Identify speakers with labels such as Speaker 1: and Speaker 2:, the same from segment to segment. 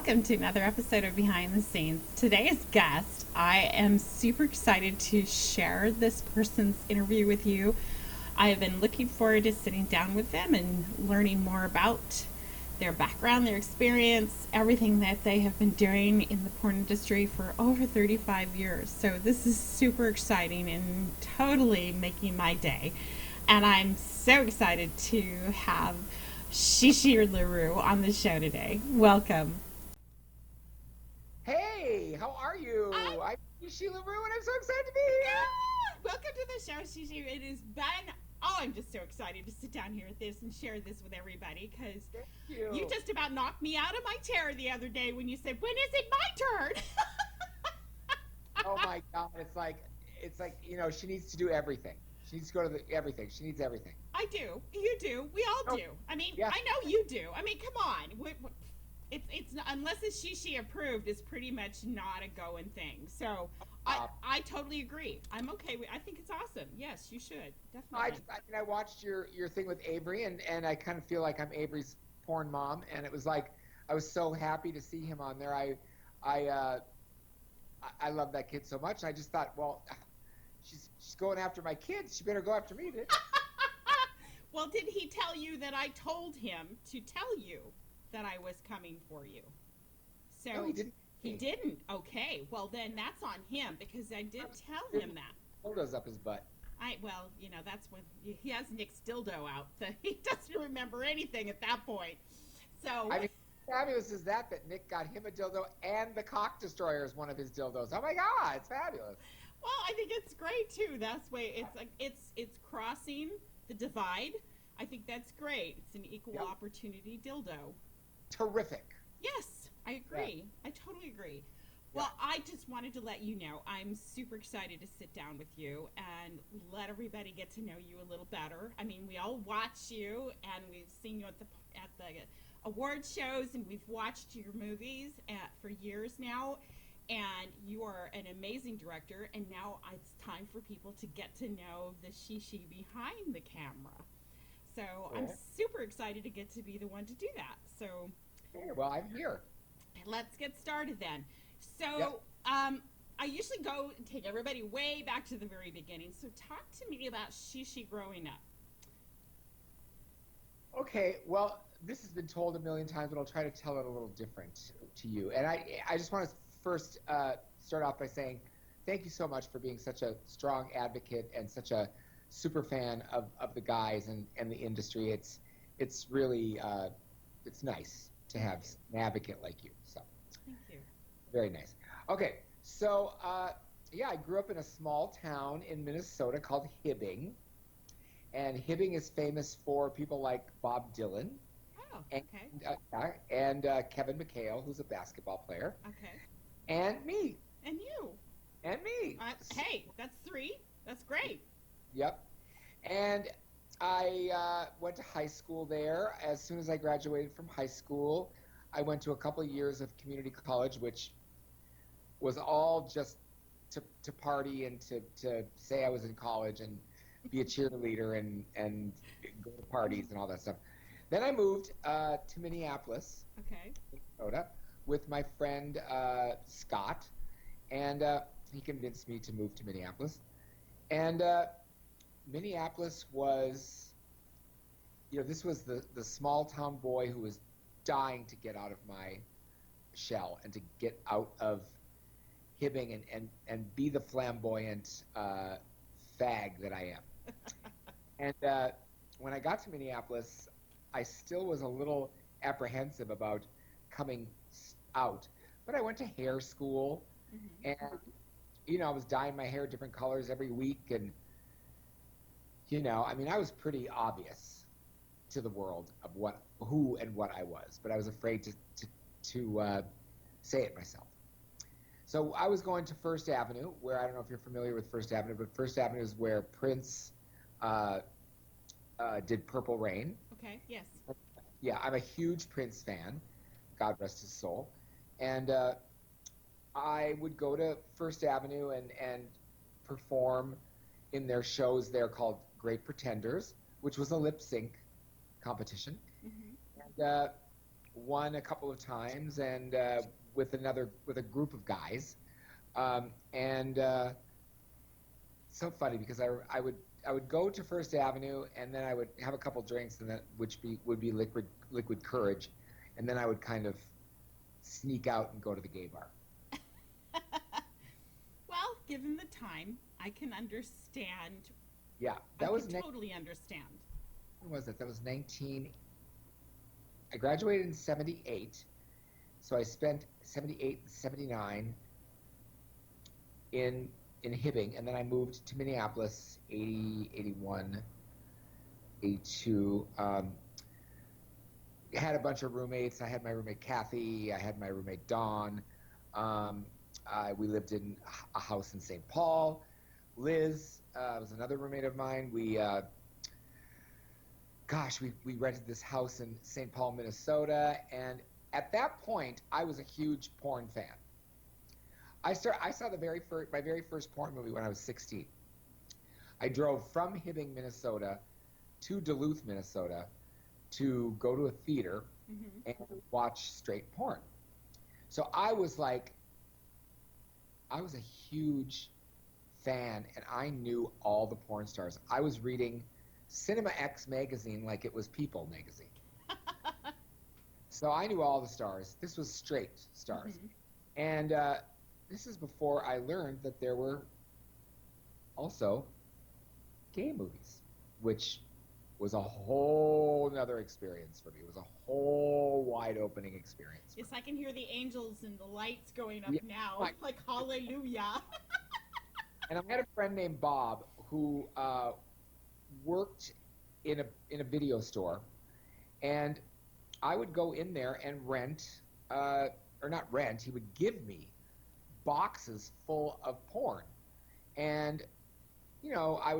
Speaker 1: welcome to another episode of Behind the Scenes. Today's guest, I am super excited to share this person's interview with you. I have been looking forward to sitting down with them and learning more about their background, their experience, everything that they have been doing in the porn industry for over 35 years. So this is super exciting and totally making my day. And I'm so excited to have Shishi LaRue on the show today. Welcome.
Speaker 2: Hey, how are
Speaker 1: I'm
Speaker 2: you? I'm Sheila Rue, and I'm so excited to be here.
Speaker 1: Welcome to the show, Shishi. It has been, oh, I'm just so excited to sit down here with this and share this with everybody because
Speaker 2: Thank
Speaker 1: you
Speaker 2: you.
Speaker 1: just about knocked me out of my chair the other day when you said, "When is it my turn?"
Speaker 2: Oh my God, it's like she needs to do everything. She needs to go to everything. She needs everything.
Speaker 1: I do. You do. We all
Speaker 2: Oh,
Speaker 1: do. I mean,
Speaker 2: yeah.
Speaker 1: I know you do. I mean, come on. It's unless it's Shishi approved, it's pretty much not a going thing. So
Speaker 2: Uh,
Speaker 1: I totally agree. I'm okay with. I think it's awesome. Yes, you should
Speaker 2: I
Speaker 1: definitely.
Speaker 2: just I watched your thing with Avery, and I kind of feel like I'm Avery's porn mom, and it was like I was so happy to see him on there. I uh, I love that kid so much. I just thought, well, she's going after my kids. She better go after me.
Speaker 1: Well, did he tell you that I told him to tell you that I was coming for you?
Speaker 2: No, he
Speaker 1: So
Speaker 2: didn't.
Speaker 1: he didn't. Okay. Well, then that's on him because I did tell him
Speaker 2: Didn't
Speaker 1: that.
Speaker 2: dildos up his butt.
Speaker 1: That's when he has Nick's dildo out. So he doesn't remember anything at that point. So,
Speaker 2: I mean, fabulous is that Nick got him a dildo and the cock destroyer is one of his dildos. Oh my God, it's fabulous.
Speaker 1: well, I think it's great too. That's way it's like it's crossing the divide. I think that's great. It's an equal
Speaker 2: Yep.
Speaker 1: opportunity dildo.
Speaker 2: Terrific.
Speaker 1: Yes, I
Speaker 2: Yeah.
Speaker 1: agree. I totally agree.
Speaker 2: Yeah.
Speaker 1: Well, I just wanted to let you know I'm super excited to sit down with you and let everybody get to know you a little better. I mean, we all watch you and we've seen you at the award shows and we've watched your movies for years now. And you are an amazing director. And now it's time for people to get to know the Shishi behind the camera. So I'm
Speaker 2: Cool.
Speaker 1: super excited to get to be the one to do that. So
Speaker 2: Okay, well, I'm here.
Speaker 1: let's get started then.
Speaker 2: Yep.
Speaker 1: So, I usually go and take everybody way back to the very beginning. So, talk to me about Shishi growing up.
Speaker 2: Okay, well, this has been told a million times, but I'll try to tell it a little different to you. And I just want to first start off by saying thank you so much for being such a strong advocate and such a super fan of the guys and the industry. It's really it's nice to
Speaker 1: Thank
Speaker 2: have
Speaker 1: you.
Speaker 2: an advocate like you. So
Speaker 1: Thank you.
Speaker 2: very nice. Okay, so yeah, I grew up in a small town in Minnesota called Hibbing, and Hibbing is famous for people like Bob Dylan
Speaker 1: Oh,
Speaker 2: and
Speaker 1: okay.
Speaker 2: Kevin McHale, who's a basketball player,
Speaker 1: Okay.
Speaker 2: and me,
Speaker 1: And you.
Speaker 2: and me.
Speaker 1: Hey, that's three. That's great.
Speaker 2: Yep. And I went to high school there. As soon as I graduated from high school, I went to a couple of years of community college, which was all just to party and to say I was in college and be a cheerleader and go to parties and all that stuff. Then I moved to Minneapolis,
Speaker 1: Okay.
Speaker 2: Minnesota, with my friend Scott, and he convinced me to move to Minneapolis. And Minneapolis was, this was the small town boy who was dying to get out of my shell and to get out of Hibbing and be the flamboyant fag that I am. And when I got to Minneapolis, I still was a little apprehensive about coming out. But I went to hair school,
Speaker 1: Mm-hmm.
Speaker 2: and I was dyeing my hair different colors every week, and I mean, I was pretty obvious to the world of who and what I was, but I was afraid to say it myself. So I was going to First Avenue, where I don't know if you're familiar with First Avenue, but First Avenue is where Prince uh, did Purple Rain.
Speaker 1: Okay. Yes.
Speaker 2: Yeah, I'm a huge Prince fan. God rest his soul. And I would go to First Avenue and perform in their shows there called Great Pretenders, which was a lip sync competition.
Speaker 1: Mm-hmm.
Speaker 2: And won a couple of times, and with a group of guys, and so funny because I would go to First Avenue, and then I would have a couple drinks, and then which would be liquid courage, and then I would kind of sneak out and go to the gay bar.
Speaker 1: Well, given the time, I can understand.
Speaker 2: Yeah,
Speaker 1: I
Speaker 2: that
Speaker 1: can
Speaker 2: was
Speaker 1: totally understand.
Speaker 2: when was it? That was 19. I graduated in 78, so I spent 78 and 79 in Hibbing, and then I moved to Minneapolis 80, 81, 82. Had a bunch of roommates. I had my roommate Kathy. I had my roommate Dawn. Um, we lived in a house in St. Paul. Liz was another roommate of mine. We rented this house in St. Paul, Minnesota, and at that point, I was a huge porn fan. I saw my very first porn movie when I was 16. I drove from Hibbing, Minnesota, to Duluth, Minnesota, to go to a theater
Speaker 1: Hmm.
Speaker 2: and watch straight porn. So I was a huge fan, and I knew all the porn stars. I was reading Cinema X magazine like it was People magazine. So I knew all the stars. This was straight stars.
Speaker 1: Hmm.
Speaker 2: And this is before I learned that there were also gay movies, which was a whole nother experience for me. It was a whole wide opening experience for
Speaker 1: Yes, I can hear the angels and the lights going up
Speaker 2: me.
Speaker 1: now.
Speaker 2: Yeah.
Speaker 1: Like, hallelujah.
Speaker 2: And I had a friend named Bob who worked in a video store, and I would go in there and rent, or not rent. He would give me boxes full of porn, and I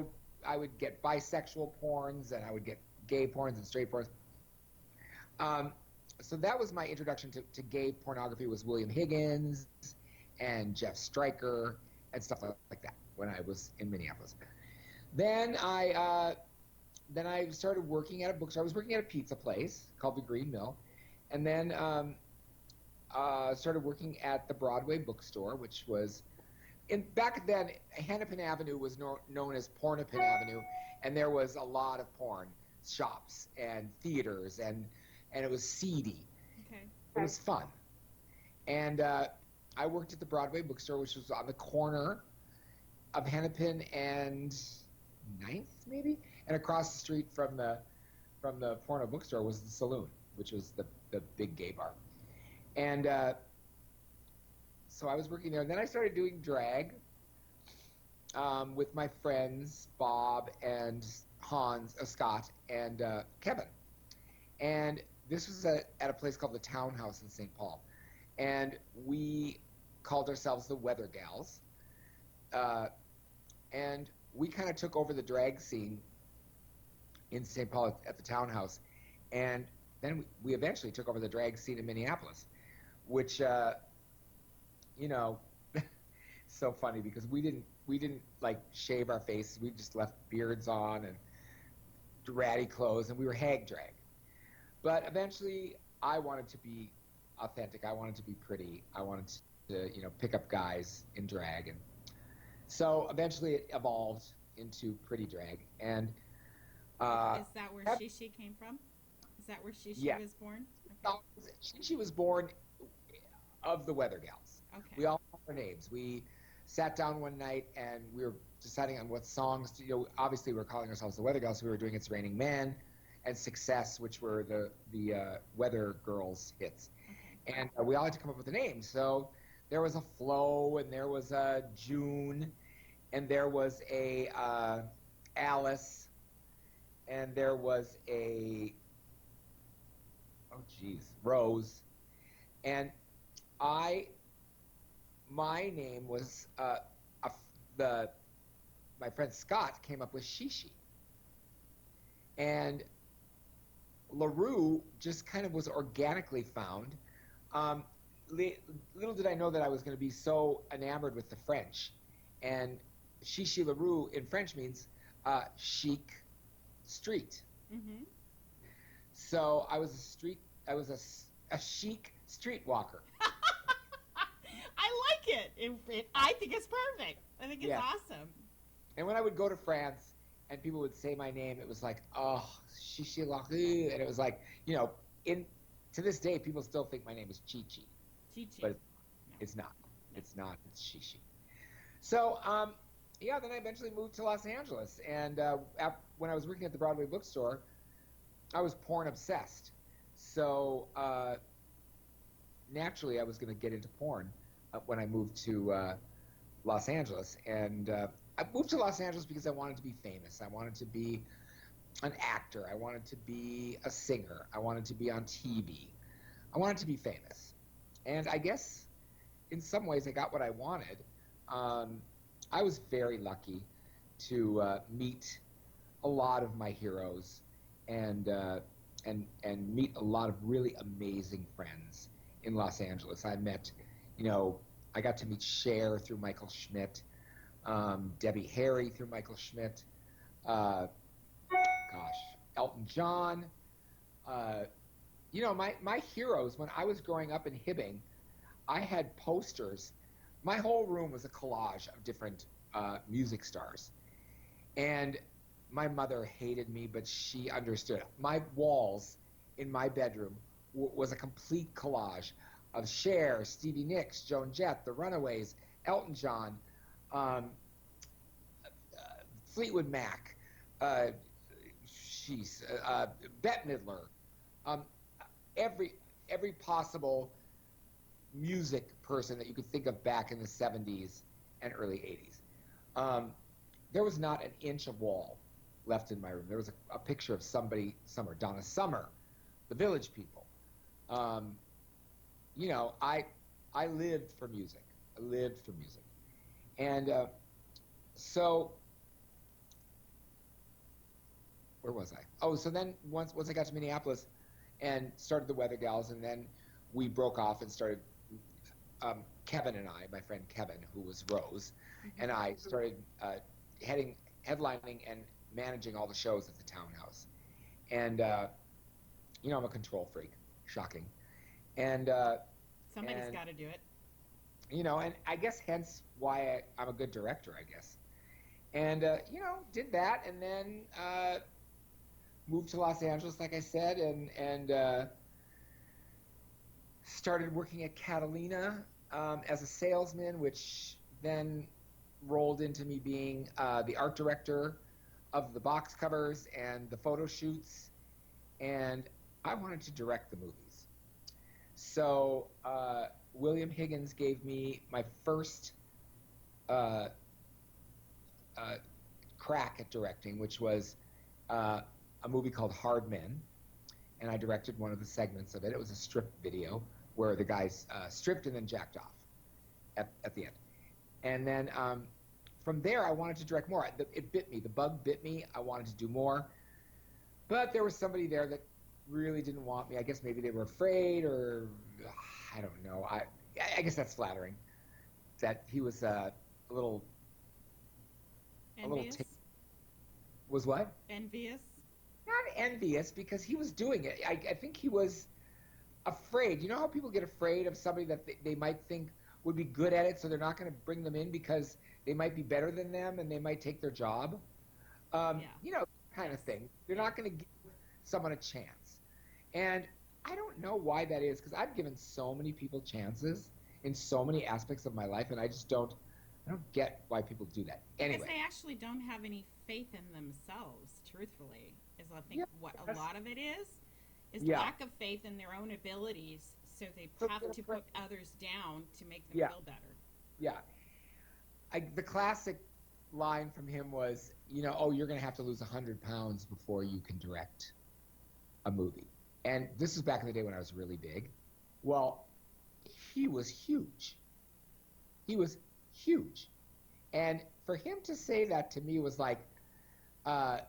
Speaker 2: would get bisexual porns, and I would get gay porns and straight porns. Um, so that was my introduction to gay pornography, was William Higgins and Jeff Stryker and stuff like that when I was in Minneapolis. Then I started working at a bookstore. I was working at a pizza place called the Green Mill, and then started working at the Broadway bookstore, which was back then. Hennepin Avenue was known as Pornopin Avenue, and there was a lot of porn shops and theaters, and it was seedy.
Speaker 1: Okay.
Speaker 2: It was fun, and I worked at the Broadway bookstore, which was on the corner of Hennepin and Ninth, maybe, and across the street from the porno bookstore was the Saloon, which was the big gay bar. And so I was working there, and then I started doing drag with my friends Bob and Scott, and Kevin. And this was at a place called the Townhouse in St. Paul, and we called ourselves the Weather Gals, and we kind of took over the drag scene in St. Paul at the Townhouse, and then we eventually took over the drag scene in Minneapolis, which you know, so funny because we didn't like shave our faces. We just left beards on and ratty clothes, and we were hag drag. But eventually, I wanted to be authentic. I wanted to be pretty. I wanted to pick up guys in drag, and so eventually it evolved into pretty drag. And
Speaker 1: Is that where Shishi came from? Is that where Shishi
Speaker 2: yeah,
Speaker 1: was born? Okay.
Speaker 2: she was born of the Weather Gals.
Speaker 1: Okay.
Speaker 2: We all have our names. We sat down one night and we were deciding on what songs obviously we were calling ourselves the Weather Gals, so we were doing It's Raining Men and Success, which were the Weather Girls hits.
Speaker 1: Okay.
Speaker 2: And we all had to come up with a name. So there was a Flo, and there was a June, and there was a Alice, and there was a Rose, and my name was the my friend Scott came up with Shishi, and LaRue just kind of was organically found. Um, Little did I know that I was going to be so enamored with the French, and Shishi LaRue in French means chic street.
Speaker 1: Mm-hmm.
Speaker 2: So I was a a chic streetwalker.
Speaker 1: I like it. I think it's perfect. I think it's
Speaker 2: Yeah.
Speaker 1: awesome.
Speaker 2: And when I would go to France and people would say my name, it was like, oh, Chichi Larue. And it was like, in to this day, people still think my name is Chichi,
Speaker 1: Chi Chi.
Speaker 2: but
Speaker 1: No.
Speaker 2: it's not. It's not. It's Chichi. So, yeah, then I eventually moved to Los Angeles. And when I was working at the Broadway bookstore, I was porn obsessed. So, naturally, I was going to get into porn when I moved to Los Angeles. And I moved to Los Angeles because I wanted to be famous. I wanted to be an actor. I wanted to be a singer. I wanted to be on TV. I wanted to be famous. And I guess in some ways I got what I wanted. Um, I was very lucky to meet a lot of my heroes and meet a lot of really amazing friends in Los Angeles. I got to meet Cher through Michael Schmidt, Debbie Harry through Michael Schmidt, uh, Elton John. Uh, my heroes when I was growing up in Hibbing, I had posters. My whole room was a collage of different music stars. And my mother hated me, but she understood. My walls in my bedroom was a complete collage of Cher, Stevie Nicks, Joan Jett, The Runaways, Elton John, um, Fleetwood Mac, uh, Bette Midler, um, every every possible music person that you could think of back in the 70s and early 80s. Um, there was not an inch of wall left in my room. There was a picture of Donna Summer, the Village People. Um, I lived for music. I lived for music. And so where was I? Oh, so then once I got to Minneapolis and started the Weather Gals, and then we broke off and started. Kevin and I, my friend Kevin, who was Rose, and I started headlining and managing all the shows at the Townhouse. And I'm a control freak, shocking. And
Speaker 1: Somebody's got to do it.
Speaker 2: and I guess hence why I'm a good director, I guess. And did that, and then moved to Los Angeles, like I said, and started working at Catalina as a salesman, which then rolled into me being the art director of the box covers and the photo shoots, and I wanted to direct the movies. So William Higgins gave me my first crack at directing, which was a movie called Hard Men, and I directed one of the segments of it. It was a strip video where the guys stripped and then jacked off at the end. And then from there, I wanted to direct more. It bit me. The bug bit me. I wanted to do more. But there was somebody there that really didn't want me. I guess maybe they were afraid, or I don't know. I guess that's flattering. That he was a little
Speaker 1: Envious?
Speaker 2: Was what?
Speaker 1: Envious?
Speaker 2: Not envious, because he was doing it. I think he was afraid. You know how people get afraid of somebody that they might think would be good at it, so they're not going to bring them in because they might be better than them and they might take their job? Kind of thing. They're not going to give someone a chance. And I don't know why that is, because I've given so many people chances in so many aspects of my life, and I don't get why people do that. Anyway.
Speaker 1: Because they actually don't have any faith in themselves, truthfully, is I think what a lot of it is lack of faith in their own abilities, so they have to put others down to make them feel better.
Speaker 2: Yeah. The classic line from him was, you're going to have to lose 100 pounds before you can direct a movie. And this was back in the day when I was really big. Well, he was huge. He was huge. And for him to say that to me was like a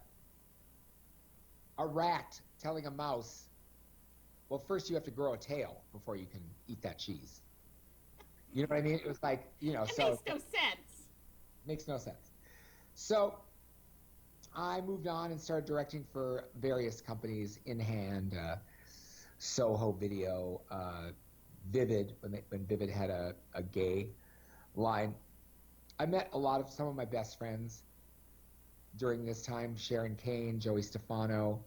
Speaker 2: rat telling a mouse, well, first you have to grow a tail before you can eat that cheese. You know what I mean? It was like,
Speaker 1: It makes no sense.
Speaker 2: Makes no sense. So I moved on and started directing for various companies in hand. Soho Video, Vivid, when Vivid had a gay line. I met some of my best friends during this time: Sharon Kane, Joey Stefano,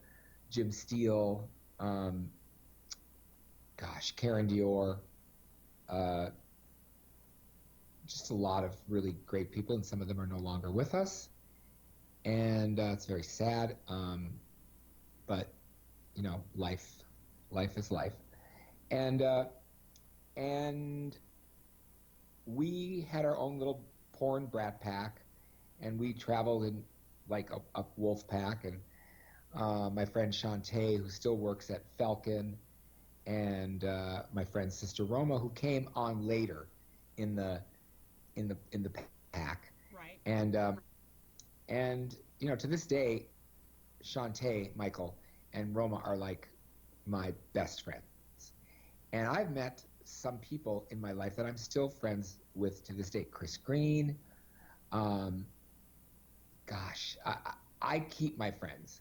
Speaker 2: Jim Steele, Karen Dior, uh, just a lot of really great people, and some of them are no longer with us, and it's very sad. But life is life, and and we had our own little porn brat pack, and we traveled in like a wolf pack, and my friend Shantae, who still works at Falcon, and my friend Sister Roma, who came on later in the pack,
Speaker 1: Right.
Speaker 2: And to this day, Shantae, Michael, and Roma are like my best friends. And I've met some people in my life that I'm still friends with to this day. Chris Green. I keep my friends.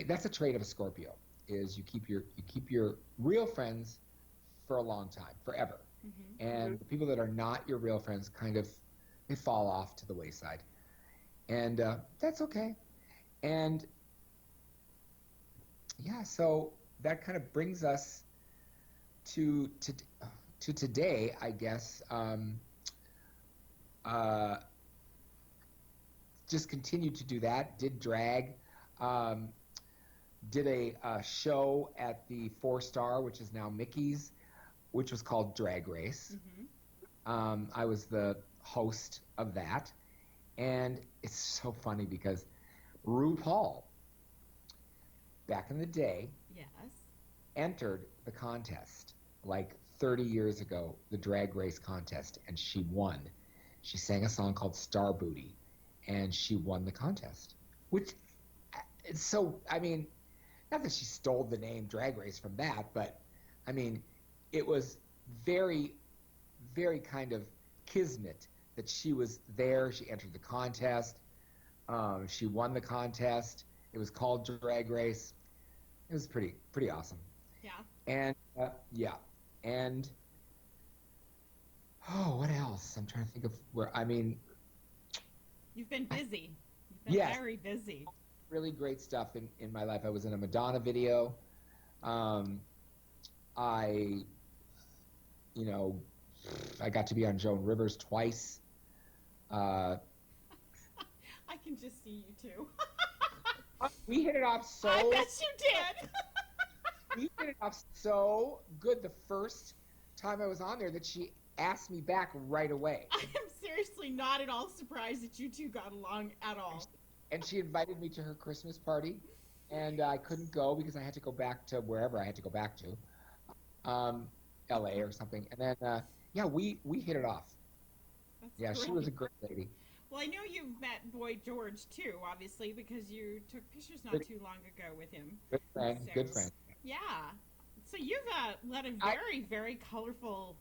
Speaker 2: That's a trait of a Scorpio, is you keep your real friends for a long time, forever.
Speaker 1: Mm-hmm.
Speaker 2: And the people that are not your real friends they fall off to the wayside. And that's okay. And yeah, so that kind of brings us to today, I guess. Just continued to do that. Did drag. Did a show at the 4-Star, which is now Mickey's, which was called Drag Race.
Speaker 1: Mm-hmm.
Speaker 2: I was the host of that, and it's so funny because RuPaul, back in the day,
Speaker 1: Yes.
Speaker 2: entered the contest like 30 years ago, the Drag Race contest, and she won. She sang a song called Star Booty, and she won the contest. Which, so, I mean, not that she stole the name Drag Race from that, but, I mean, it was very, very kind of kismet that she was there. She entered the contest. She won the contest. It was called Drag Race. It was pretty awesome.
Speaker 1: Yeah.
Speaker 2: And and what else? I'm trying to think of where. I mean,
Speaker 1: You've been busy. You've been
Speaker 2: yes,
Speaker 1: very busy.
Speaker 2: really great stuff in my life. I was in a Madonna video. I I got to be on Joan Rivers twice.
Speaker 1: I can just see you too.
Speaker 2: We hit it off so.
Speaker 1: I bet you did.
Speaker 2: We hit it off so good the first time I was on there that she asked me back right away.
Speaker 1: I am seriously not at all surprised that you two got along at all.
Speaker 2: And she invited me to her Christmas party, and I couldn't go because I had to go back to wherever I had to go back to, L.A. or something. And then, we hit it off.
Speaker 1: That's
Speaker 2: Yeah,
Speaker 1: great.
Speaker 2: she was a great lady.
Speaker 1: Well, I know you've met Boy George too, obviously, because you took pictures not too long ago with him.
Speaker 2: Good friend,
Speaker 1: So-
Speaker 2: good friend.
Speaker 1: Yeah. So you've led a very, very colorful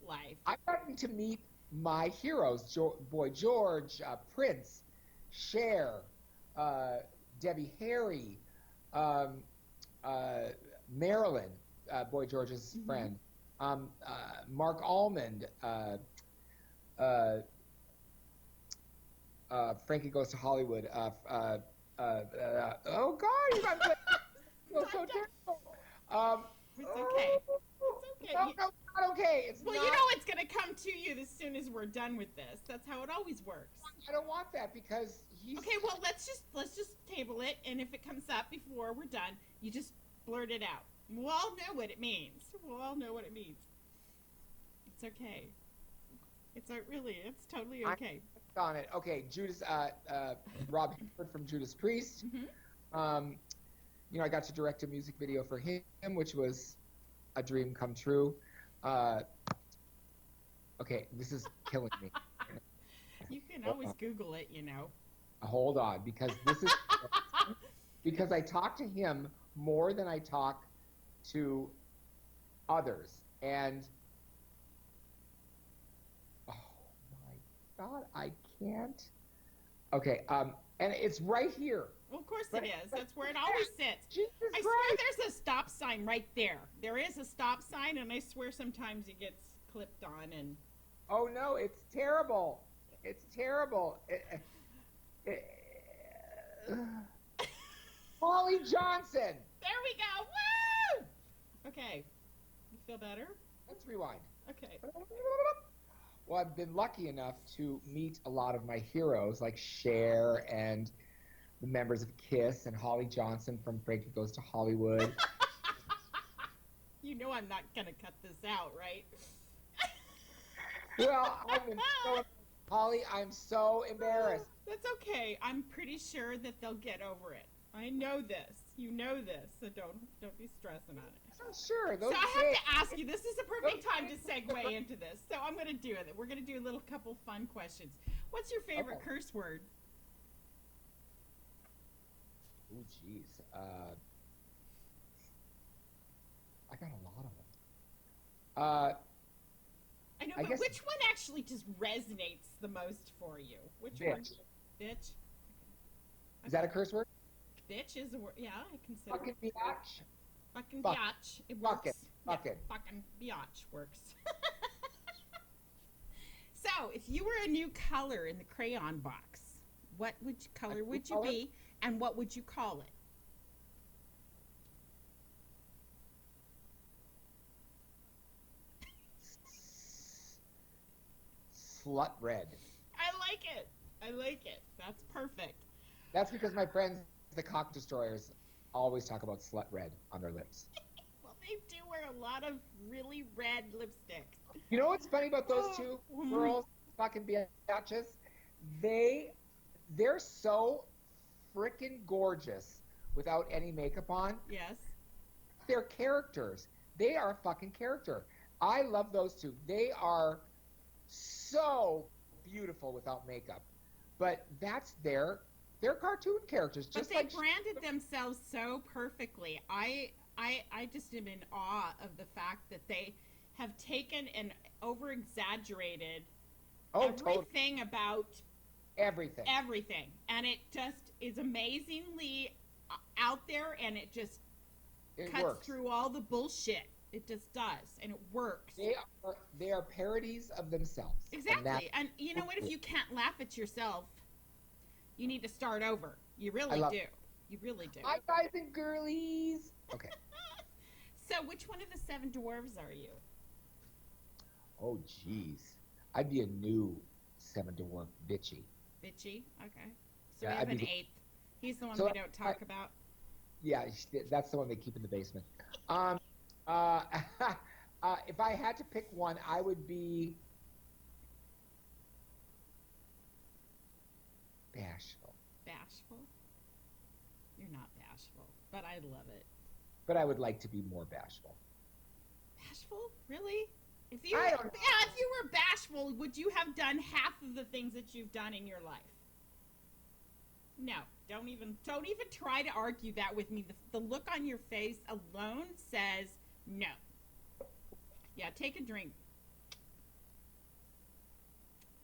Speaker 1: life.
Speaker 2: I've gotten to meet my heroes: Boy George, Prince, Cher, Debbie Harry, Marilyn, Boy George's
Speaker 1: Mm-hmm.
Speaker 2: friend, Mark Almond, Frankie Goes to Hollywood. Oh God, I'm so terrible.
Speaker 1: It's okay. It's okay.
Speaker 2: No, not okay. It's
Speaker 1: Well,
Speaker 2: not.
Speaker 1: you know it's going to come to you as soon as we're done with this. That's how it always works.
Speaker 2: I don't want that because he's.
Speaker 1: Okay, well, let's just table it, and if it comes up before we're done, you just blurt it out. We'll all know what it means. We'll all know what it means. It's okay. It's totally okay.
Speaker 2: On it. Okay, Judas. Rob Halford from Judas Priest.
Speaker 1: Mm-hmm.
Speaker 2: I got to direct a music video for him, which was a dream come true. Okay, this is killing me.
Speaker 1: You can always Google it, you know.
Speaker 2: Hold on, because this is because I talk to him more than I talk to others, and oh my God, I can't. Okay, and it's right here.
Speaker 1: Well, of course it
Speaker 2: But,
Speaker 1: is.
Speaker 2: but
Speaker 1: That's where it
Speaker 2: yeah,
Speaker 1: always sits.
Speaker 2: Jesus
Speaker 1: I
Speaker 2: Christ!
Speaker 1: swear there's a stop sign right there. There is a stop sign, and I swear sometimes it gets clipped on. And
Speaker 2: Oh no, it's terrible. It's terrible. Holly Johnson.
Speaker 1: there we go. Woo! Okay. You feel better?
Speaker 2: Let's rewind.
Speaker 1: Okay.
Speaker 2: Well, I've been lucky enough to meet a lot of my heroes like Cher and the members of Kiss and Holly Johnson from Frankie Goes to Hollywood.
Speaker 1: You know I'm not going to cut this out, right?
Speaker 2: Well, Holly, I'm so embarrassed.
Speaker 1: That's okay. I'm pretty sure that they'll get over it. I know this. You know this, so don't be stressing on it.
Speaker 2: I'm sure
Speaker 1: So
Speaker 2: those
Speaker 1: I have
Speaker 2: days,
Speaker 1: to ask you. This is a perfect time to segue into this. So I'm going to do it. We're going to do a little couple fun questions. What's your favorite
Speaker 2: Okay.
Speaker 1: curse word?
Speaker 2: oh geez, I got a lot of them.
Speaker 1: I know,
Speaker 2: I
Speaker 1: but
Speaker 2: guess
Speaker 1: which one actually just resonates the most for you? Which one?
Speaker 2: bitch.
Speaker 1: Bitch.
Speaker 2: Is that a curse word?
Speaker 1: Bitch is a word. Yeah, I consider.
Speaker 2: Fucking biatch.
Speaker 1: Fucking
Speaker 2: Fuck.
Speaker 1: biatch. It
Speaker 2: Fuck
Speaker 1: works.
Speaker 2: it. Fuck
Speaker 1: Yeah,
Speaker 2: it.
Speaker 1: fucking biatch works. So, if you were a new color in the crayon box, what color would you
Speaker 2: color?
Speaker 1: be, and what would you call it?
Speaker 2: Slut red.
Speaker 1: I like it. I like it. That's perfect.
Speaker 2: That's because my friends, the cock destroyers, always talk about slut red on their lips.
Speaker 1: Well, they do wear a lot of really red lipstick.
Speaker 2: You know what's funny about those two girls, fucking biatches? They're so freaking gorgeous without any makeup on.
Speaker 1: Yes.
Speaker 2: They're characters. They are a fucking character. I love those two. They are so beautiful without makeup. But that's they're cartoon characters.
Speaker 1: But
Speaker 2: Just
Speaker 1: they
Speaker 2: like
Speaker 1: branded themselves so perfectly. I just am in awe of the fact that they have taken and over exaggerated
Speaker 2: totally
Speaker 1: everything about
Speaker 2: everything.
Speaker 1: everything. And it just is amazingly out there, and it just
Speaker 2: It
Speaker 1: cuts
Speaker 2: works.
Speaker 1: through all the bullshit. It just does, and it works.
Speaker 2: They are parodies of themselves.
Speaker 1: Exactly. And you know what? If you can't laugh at yourself, you need to start over. You really do. You really do.
Speaker 2: Hi guys and girlies. Okay.
Speaker 1: So, which one of the seven dwarves are you?
Speaker 2: Oh jeez. I'd be a new seven dwarf bitchy.
Speaker 1: Bitchy. Okay. So
Speaker 2: Yeah,
Speaker 1: we have
Speaker 2: I'd be
Speaker 1: an
Speaker 2: the-
Speaker 1: eighth. He's the one
Speaker 2: So
Speaker 1: we don't talk about.
Speaker 2: Yeah, that's the one they keep in the basement. If I had to pick one, I would be bashful.
Speaker 1: Bashful. You're not bashful, but I love it.
Speaker 2: But I would like to be more bashful.
Speaker 1: Bashful? Really? If you
Speaker 2: I don't know.
Speaker 1: yeah, if you were bashful, would you have done half of the things that you've done in your life? No, don't even try to argue that with me. The look on your face alone says no. Yeah, take a drink.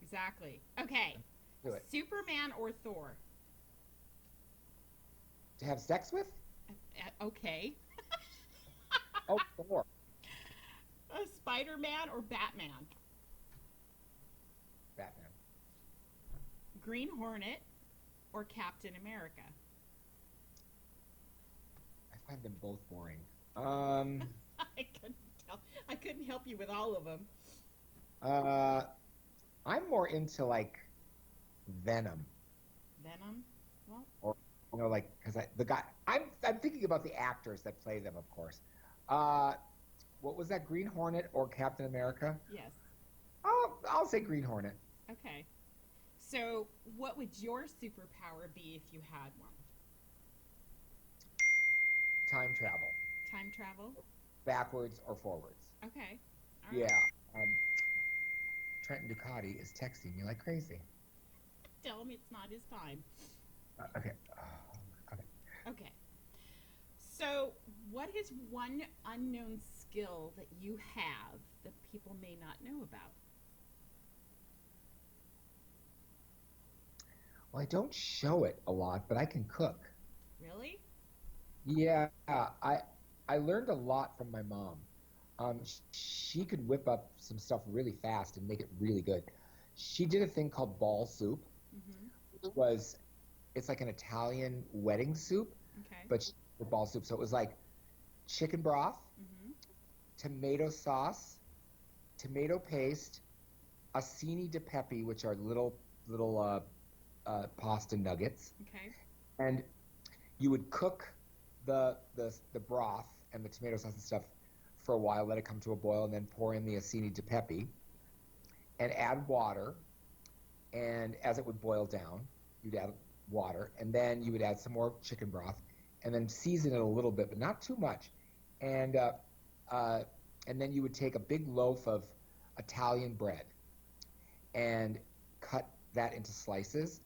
Speaker 1: Exactly. Okay.
Speaker 2: Do it.
Speaker 1: Superman or Thor?
Speaker 2: To have sex with?
Speaker 1: Okay.
Speaker 2: Oh, Thor.
Speaker 1: Spider-Man or Batman?
Speaker 2: Batman.
Speaker 1: Green Hornet or Captain America?
Speaker 2: I find them both boring.
Speaker 1: I couldn't help you with all of them.
Speaker 2: I'm more into like Venom,
Speaker 1: Venom? Well,
Speaker 2: or like because I'm thinking about the actors that play them, of course. What was that? Green Hornet or Captain America?
Speaker 1: yes.
Speaker 2: I'll say Green Hornet.
Speaker 1: Okay. So, what would your superpower be if you had one?
Speaker 2: Time travel,
Speaker 1: Time travel?
Speaker 2: backwards or forwards.
Speaker 1: Okay. All right.
Speaker 2: Yeah. Trenton Ducati is texting me like crazy.
Speaker 1: Tell him it's not his time.
Speaker 2: Okay. Okay.
Speaker 1: Okay. So, what is one unknown skill that you have that people may not know about?
Speaker 2: Well, I don't show it a lot, but I can cook.
Speaker 1: Really?
Speaker 2: Yeah, I learned a lot from my mom. She could whip up some stuff really fast and make it really good. She did a thing called ball soup,
Speaker 1: Mm-hmm.
Speaker 2: which was it's like an Italian wedding soup,
Speaker 1: Okay.
Speaker 2: but for ball soup. So it was like chicken broth,
Speaker 1: Mm-hmm.
Speaker 2: tomato sauce, tomato paste, acini di pepe, which are little pasta nuggets,
Speaker 1: Okay.
Speaker 2: and you would cook the broth and the tomato sauce and stuff for a while, let it come to a boil, and then pour in the acini di pepe and add water. And as it would boil down, you'd add water, and then you would add some more chicken broth, and then season it a little bit, but not too much. And uh, and then you would take a big loaf of Italian bread and cut that into slices.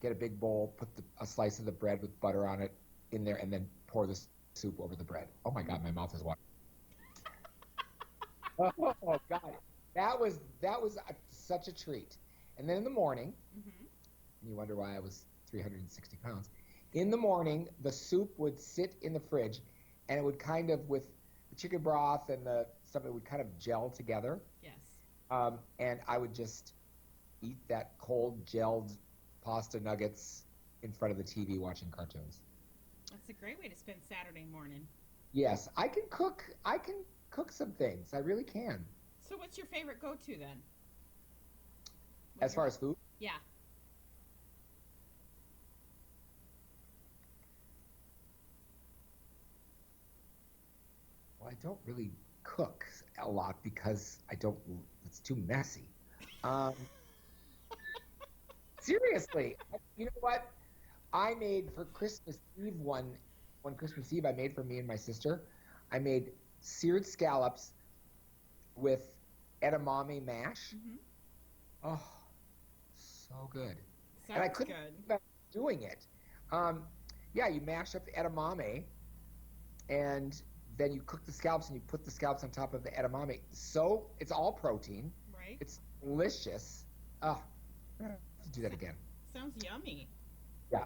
Speaker 2: Get a big bowl, put a slice of the bread with butter on it in there, and then pour the soup over the bread. Oh my God, my mouth is watering. Oh God, that was such a treat. And then in the morning,
Speaker 1: Mm-hmm.
Speaker 2: and you wonder why I was 360 pounds. In the morning, the soup would sit in the fridge, and it would kind of with the chicken broth and the stuff, it would kind of gel together.
Speaker 1: Yes.
Speaker 2: And I would just eat that cold gelled pasta nuggets in front of the TV watching cartoons.
Speaker 1: That's a great way to spend Saturday morning.
Speaker 2: Yes, I can cook. I can cook some things. I really can.
Speaker 1: So, what's your favorite go-to then? When
Speaker 2: As
Speaker 1: you're
Speaker 2: far as food,
Speaker 1: yeah.
Speaker 2: well, I don't really cook a lot because I don't. It's too messy. Um, Seriously, you know what? I made for Christmas Eve one Christmas Eve I made for me and my sister. I made seared scallops with edamame mash.
Speaker 1: Mm-hmm.
Speaker 2: Oh, so good. And I
Speaker 1: Sounds
Speaker 2: couldn't
Speaker 1: good.
Speaker 2: believe I was doing it. Um, yeah, you mash up the edamame and then you cook the scallops and you put the scallops on top of the edamame. So it's all protein.
Speaker 1: Right?
Speaker 2: It's delicious. Oh, I'm gonna have to do that
Speaker 1: So-
Speaker 2: again.
Speaker 1: Sounds yummy.
Speaker 2: Yeah.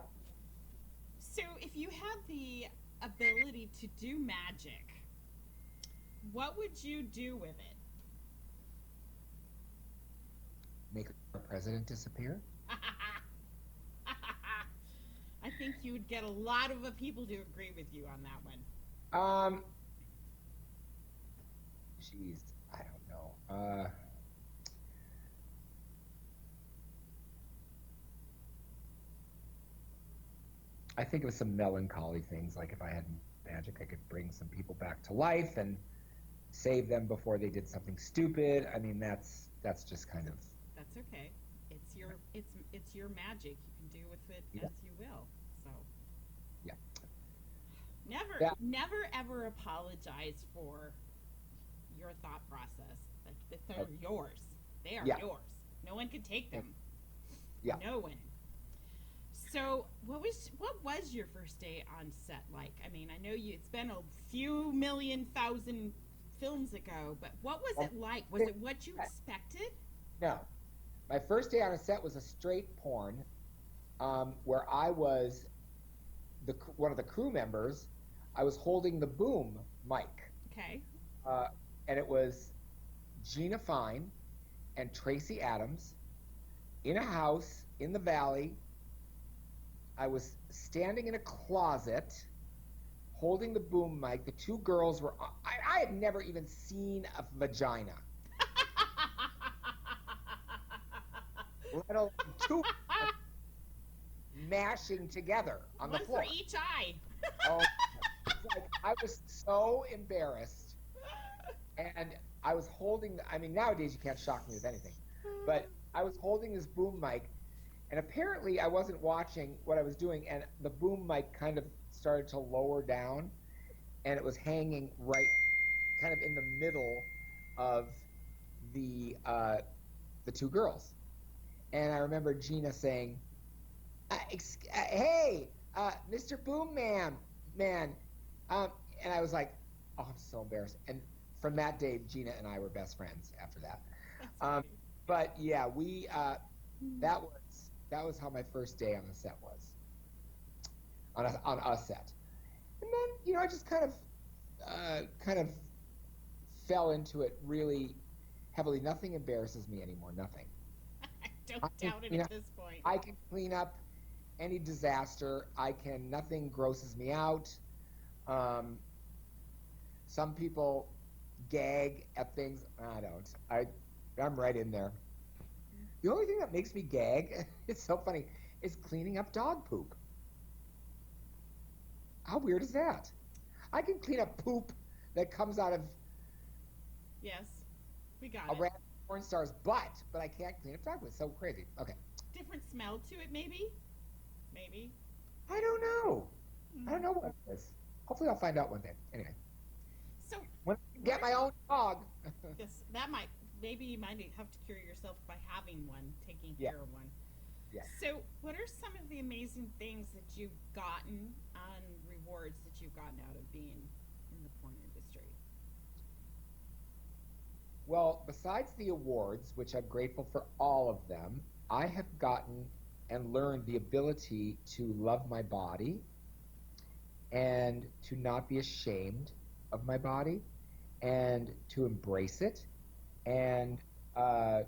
Speaker 1: So, if you had the ability to do magic, what would you do with it?
Speaker 2: Make our president disappear?
Speaker 1: I think you would get a lot of people to agree with you on that one.
Speaker 2: Um, Jeez, I don't know. I think of some melancholy things, like if I had magic, I could bring some people back to life and save them before they did something stupid. I mean, that's just kind of
Speaker 1: That's okay. It's your magic. You can do with it
Speaker 2: yeah,
Speaker 1: as you will. So
Speaker 2: yeah.
Speaker 1: never
Speaker 2: Yeah.
Speaker 1: never ever apologize for your thought process. Like that they're
Speaker 2: Okay.
Speaker 1: yours. They are
Speaker 2: Yeah,
Speaker 1: yours. No one can take them.
Speaker 2: yeah.
Speaker 1: No one. So what was your first day on set like? I mean, I know it's been a few million thousand films ago, but what was
Speaker 2: Um,
Speaker 1: it like? Was it what you expected?
Speaker 2: No, my first day on a set was a straight porn, where I was one of the crew members. I was holding the boom mic,
Speaker 1: Okay.
Speaker 2: uh, and it was Gina Fine and Tracy Adams in a house in the valley. I was standing in a closet holding the boom mic. The two girls were, I had never even seen a vagina, let alone two mashing together on the
Speaker 1: One for
Speaker 2: floor.
Speaker 1: each eye.
Speaker 2: Oh, it's like I was so embarrassed. And I was holding, I mean, nowadays you can't shock me with anything, but I was holding this boom mic, and apparently I wasn't watching what I was doing, and the boom mic kind of started to lower down, and it was hanging right kind of in the middle of the two girls. And I remember Gina saying, "Hey, Mr. Boom Man," um, and I was like, "Oh, I'm so embarrassed." And from that day, Gina and I were best friends after that.
Speaker 1: That's
Speaker 2: Um,
Speaker 1: funny.
Speaker 2: but yeah, we that was how my first day on the set was. on a set. And then, I just kind of fell into it really heavily. Nothing embarrasses me anymore. Nothing.
Speaker 1: I don't
Speaker 2: I can
Speaker 1: doubt it
Speaker 2: clean
Speaker 1: at
Speaker 2: up,
Speaker 1: this point.
Speaker 2: I can clean up any disaster. Nothing grosses me out. Um, some people gag at things. I don't. I'm right in there. The only thing that makes me gag, it's so funny, is cleaning up dog poop. How weird is that? I can clean up poop that comes out of
Speaker 1: Yes, we got
Speaker 2: a
Speaker 1: it.
Speaker 2: random porn star's butt, but I can't clean up dog poop. It's so crazy. Okay.
Speaker 1: Different smell to it, maybe? Maybe.
Speaker 2: I don't know. I don't
Speaker 1: Mm.
Speaker 2: know what it is. Hopefully I'll find out one day. Anyway,
Speaker 1: So,
Speaker 2: when I
Speaker 1: what
Speaker 2: get
Speaker 1: are
Speaker 2: my own dog.
Speaker 1: yes, that might maybe you might have to cure yourself by having one, taking
Speaker 2: Yeah,
Speaker 1: care of one.
Speaker 2: yeah.
Speaker 1: So, what are some of the amazing things that you've gotten on rewards that you've gotten out of being in the porn industry?
Speaker 2: Well, besides the awards, which I'm grateful for all of them, I have gotten and learned the ability to love my body and to not be ashamed of my body and to embrace it and uh,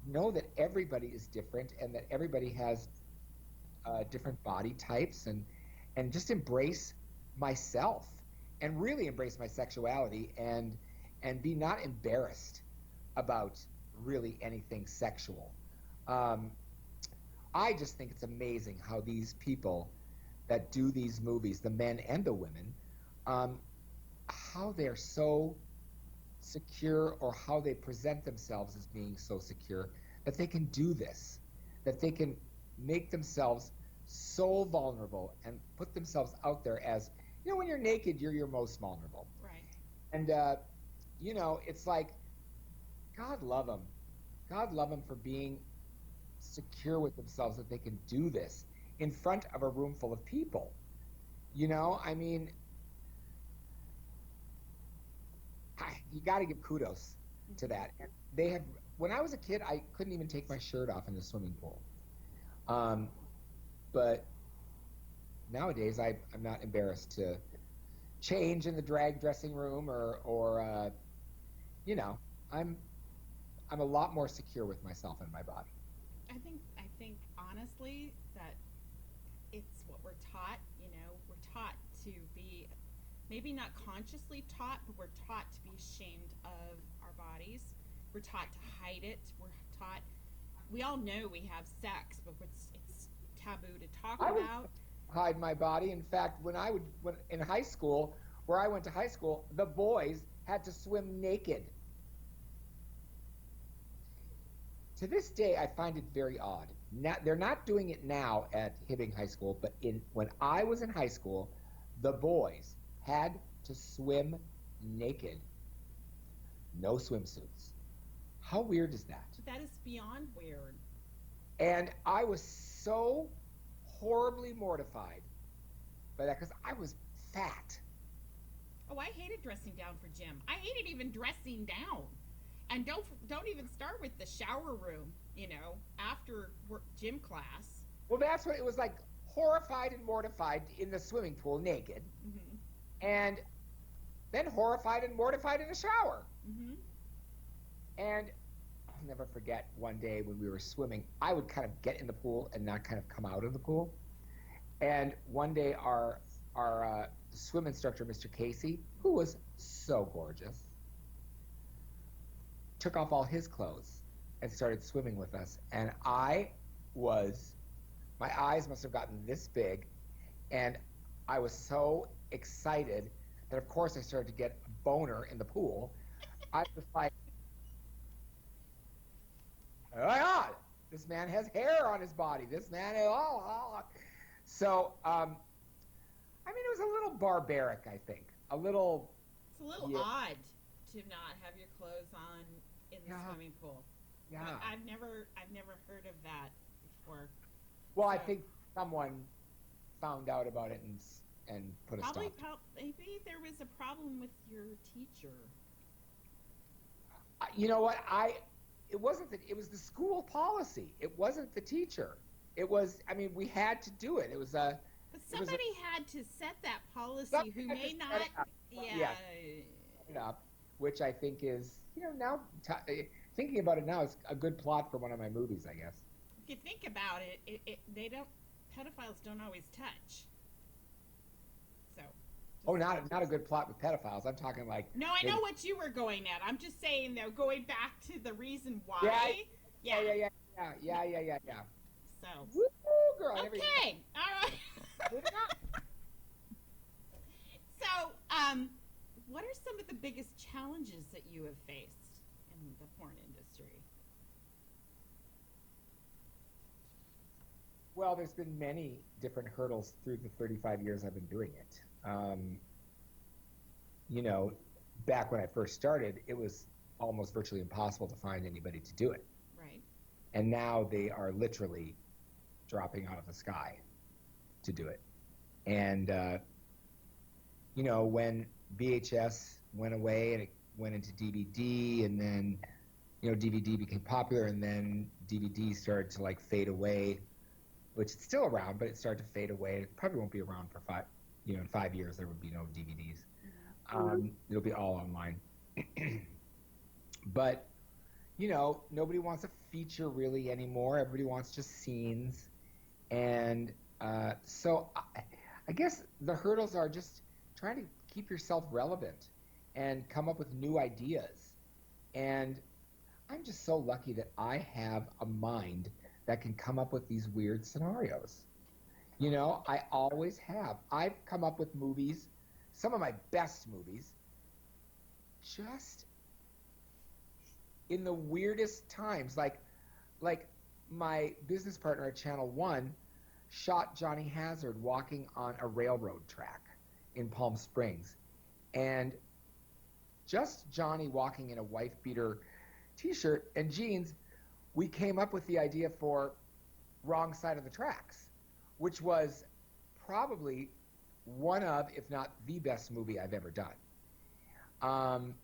Speaker 2: know that everybody is different and that everybody has different body types and just embrace myself and really embrace my sexuality and be not embarrassed about really anything sexual. Um, I just think it's amazing how these people that do these movies, the men and the women, um, how they're so secure or how they present themselves as being so secure that they can do this, that they can make themselves so vulnerable and put themselves out there as, when you're naked, you're your most vulnerable.
Speaker 1: Right.
Speaker 2: And, it's like, God love them. God love them for being secure with themselves that they can do this in front of a room full of people. I mean, you got to give kudos to
Speaker 1: Mm-hmm.
Speaker 2: that. And they have. When I was a kid, I couldn't even take my shirt off in the swimming pool. Um, but nowadays, I'm not embarrassed to change in the drag dressing room or you know, I'm I'm a lot more secure with myself and my body.
Speaker 1: I think honestly that it's what we're taught. We're taught to be maybe not consciously taught, but we're taught to be ashamed of our bodies. We're taught to hide it. We're taught. We all know we have sex, but it's taboo to talk
Speaker 2: I would
Speaker 1: about.
Speaker 2: hide my body. In fact, when in high school, where I went to high school, the boys had to swim naked. To this day, I find it very odd. Now, they're not doing it now at Hibbing High School, but when I was in high school, the boys had to swim naked, no swimsuits. How weird is that?
Speaker 1: That is beyond weird.
Speaker 2: And I was so horribly mortified by that because I was fat.
Speaker 1: Oh, I hated dressing down for gym. I hated even dressing down. And don't even start with the shower room. After gym class.
Speaker 2: Well, that's what it was like, horrified and mortified in the swimming pool naked,
Speaker 1: Mm-hmm.
Speaker 2: and then horrified and mortified in the shower.
Speaker 1: Mm-hmm.
Speaker 2: And I'll never forget one day when we were swimming, I would kind of get in the pool and not kind of come out of the pool. And one day our swim instructor, Mr. Casey, who was so gorgeous, took off all his clothes and started swimming with us. And my eyes must have gotten this big. And I was so excited that, of course, I started to get a boner in the pool. I was like, oh my God, this man has hair on his body. This man, oh. So, I mean, it was a little barbaric, I think. A little,
Speaker 1: It's a little
Speaker 2: yeah,
Speaker 1: odd to not have your clothes on in the
Speaker 2: yeah,
Speaker 1: swimming pool.
Speaker 2: yeah.
Speaker 1: I've never heard of that before.
Speaker 2: Well, I
Speaker 1: So
Speaker 2: think someone found out about it and put a
Speaker 1: probably
Speaker 2: stop to
Speaker 1: maybe there was a problem with your teacher.
Speaker 2: it. You know what? It wasn't it was the school policy. It wasn't the teacher. It was, I mean, we had to do it. It was
Speaker 1: somebody had to set that policy
Speaker 2: something
Speaker 1: who
Speaker 2: I
Speaker 1: may
Speaker 2: just
Speaker 1: not.
Speaker 2: set up.
Speaker 1: Yeah.
Speaker 2: Yeah, set it up, which I think is, now thinking about it now, is a good plot for one of my movies, I guess.
Speaker 1: If you think about it, they don't. Pedophiles don't always touch. So,
Speaker 2: Oh,
Speaker 1: just
Speaker 2: not a good plot with pedophiles. I'm talking like
Speaker 1: no, I know
Speaker 2: maybe.
Speaker 1: what you were going at. I'm just saying though, going back to the reason
Speaker 2: Yeah,
Speaker 1: why.
Speaker 2: yeah,
Speaker 1: Yeah.
Speaker 2: yeah, yeah, yeah, yeah, yeah, yeah, yeah.
Speaker 1: So,
Speaker 2: Woo, girl! I never even thought
Speaker 1: okay, all right.
Speaker 2: of it up.
Speaker 1: So, what are some of the biggest challenges that you have faced in the porn industry?
Speaker 2: Well, there's been many different hurdles through the 35 years I've been doing it. You know, back when I first started, it was almost virtually impossible to find anybody to do it.
Speaker 1: Right.
Speaker 2: And now they are literally dropping out of the sky to do it. And, when VHS went away and it went into DVD, and then, DVD became popular, and then DVD started to like fade away, which it's still around, but it started to fade away. It probably won't be around for in 5 years, there would be no DVDs. It'll be all online. But, nobody wants a feature really anymore. Everybody wants just scenes. And so I guess the hurdles are just trying to keep yourself relevant and come up with new ideas. And I'm just so lucky that I have a mind that can come up with these weird scenarios. I always have. I've come up with movies, some of my best movies, just in the weirdest times. Like my business partner at Channel One shot Johnny Hazard walking on a railroad track in Palm Springs. And just Johnny walking in a wife beater t-shirt and jeans, we came up with the idea for Wrong Side of the Tracks, which was probably one of, if not the best movie I've ever done.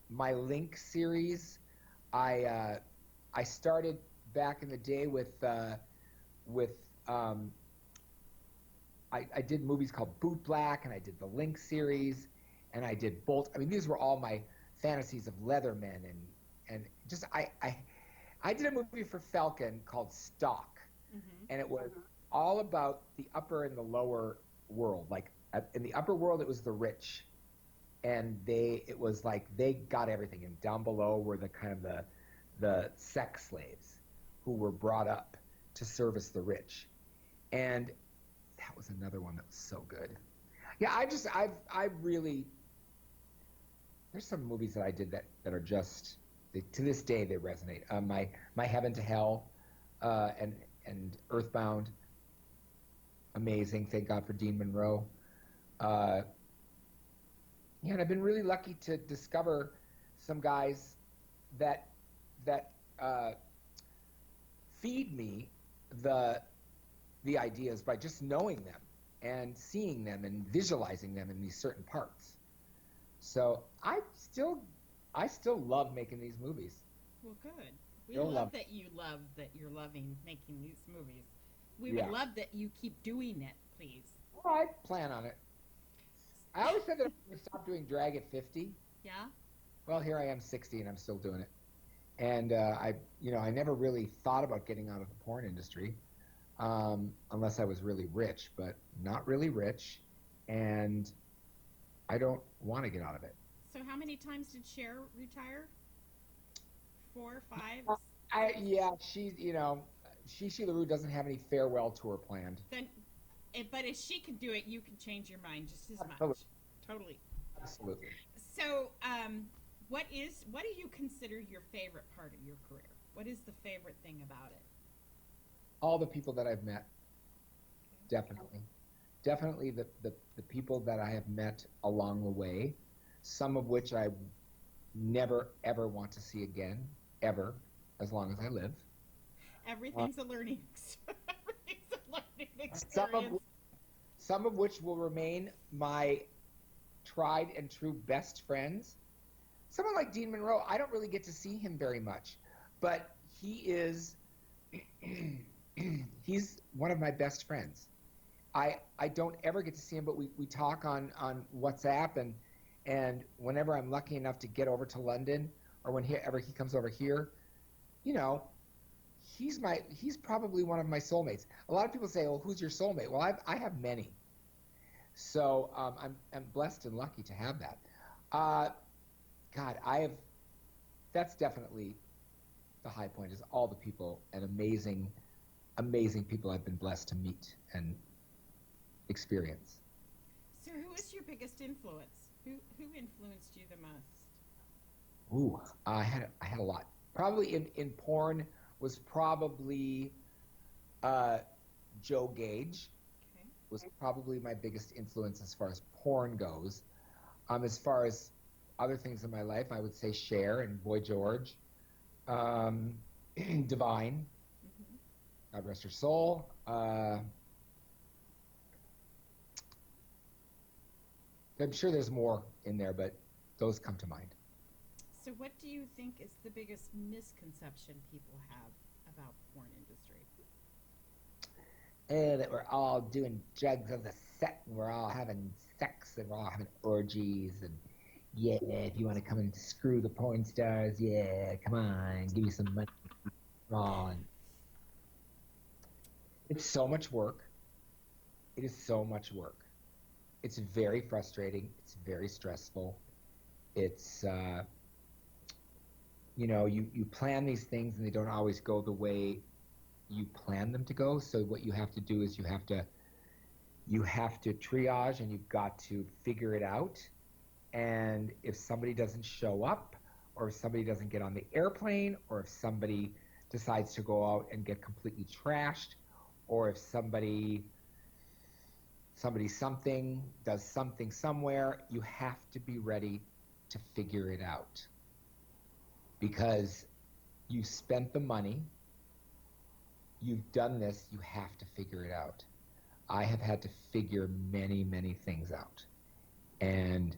Speaker 2: My Link series, I started back in the day with I did movies called Boot Black, and I did the Link series, and I did Bolt. I mean, these were all my fantasies of Leatherman, and just I did a movie for Falcon called Stock, and it was all about the upper and the lower world. Like in the upper world, it was the rich, and it was like they got everything, and down below were the kind of the sex slaves who were brought up to service the rich. And that was another one that was so good. Yeah, I really, there's some movies that I did that are just, to this day they resonate. My Heaven to Hell, and Earthbound, amazing. Thank God for Dean Monroe. Yeah, and I've been really lucky to discover some guys that feed me the ideas by just knowing them and seeing them and visualizing them in these certain parts. So I still love making these movies.
Speaker 1: Well, good. We
Speaker 2: Still
Speaker 1: love that you love that you're loving making these movies. We
Speaker 2: Yeah.
Speaker 1: would love that you keep doing it, please.
Speaker 2: Well, I plan on it. I always said that I'm going to stop doing drag at 50.
Speaker 1: Yeah?
Speaker 2: Well, here I am 60 and I'm still doing it. And I never really thought about getting out of the porn industry, unless I was really rich, but not really rich, and I don't want to get out of it.
Speaker 1: So how many times did Cher retire? 4, 5?
Speaker 2: Sheila Rue doesn't have any farewell tour planned.
Speaker 1: Then, but if she can do it, you can change your mind just as much.
Speaker 2: Absolutely.
Speaker 1: Totally.
Speaker 2: Absolutely.
Speaker 1: So, what do you consider your favorite part of your career? What is the favorite thing about it?
Speaker 2: All the people that I've met, definitely. Definitely the people that I have met along the way, some of which I never, ever want to see again, ever, as long as I live.
Speaker 1: Everything's a learning everything's a learning experience.
Speaker 2: Some of which will remain my tried and true best friends. Someone like Dean Monroe, I don't really get to see him very much, but he is he's one of my best friends. I don't ever get to see him, but we talk on WhatsApp, and whenever I'm lucky enough to get over to London, or whenever he comes over here, you know, he's probably one of my soulmates. A lot of people say, "Well, who's your soulmate?" Well, I have many, so I'm blessed and lucky to have that. Uh, God, I have. That's definitely the high point. Is all the people and amazing people I've been blessed to meet and experience.
Speaker 1: So, who is your biggest influence? Who influenced you the most?
Speaker 2: Ooh, I had a lot. Probably in porn was probably uh, Joe Gage
Speaker 1: Okay.
Speaker 2: was probably my biggest influence as far as porn goes. As far as other things in my life, I would say Cher and Boy George, um, Divine,
Speaker 1: Hmm.
Speaker 2: God rest her soul. I'm sure there's more in there, but those come to mind.
Speaker 1: So, what do you think is the biggest misconception people have about porn industry?
Speaker 2: That we're all doing drugs on the set, and we're all having sex, and we're all having orgies, and yeah, if you want to come and screw the porn stars, yeah, come on, give me some money. Come on. It's so much work. It is so much work. It's very frustrating. It's very stressful. It's you plan these things and they don't always go the way you plan them to go. So what you have to do is you have to triage, and you've got to figure it out. And if somebody doesn't show up, or if somebody doesn't get on the airplane, or if somebody decides to go out and get completely trashed, or if somebody something does something somewhere, you have to be ready to figure it out, because you spent the money, you've done this, you have to figure it out. I have had to figure many, many things out. And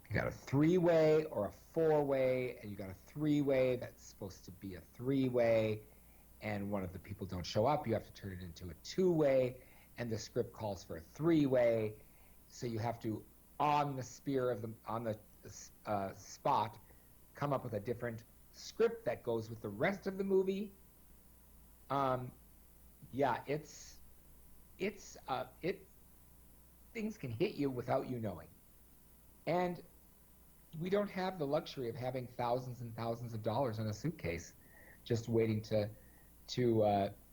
Speaker 2: you got a three-way or a four-way, and you got a three-way that's supposed to be a three-way, and one of the people don't show up, you have to turn it into a two-way, and the script calls for a three-way. So you have to, on the spear of the on the spot, come up with a different script that goes with the rest of the movie. Um, yeah, it things can hit you without you knowing, and we don't have the luxury of having thousands and thousands of dollars in a suitcase, just waiting to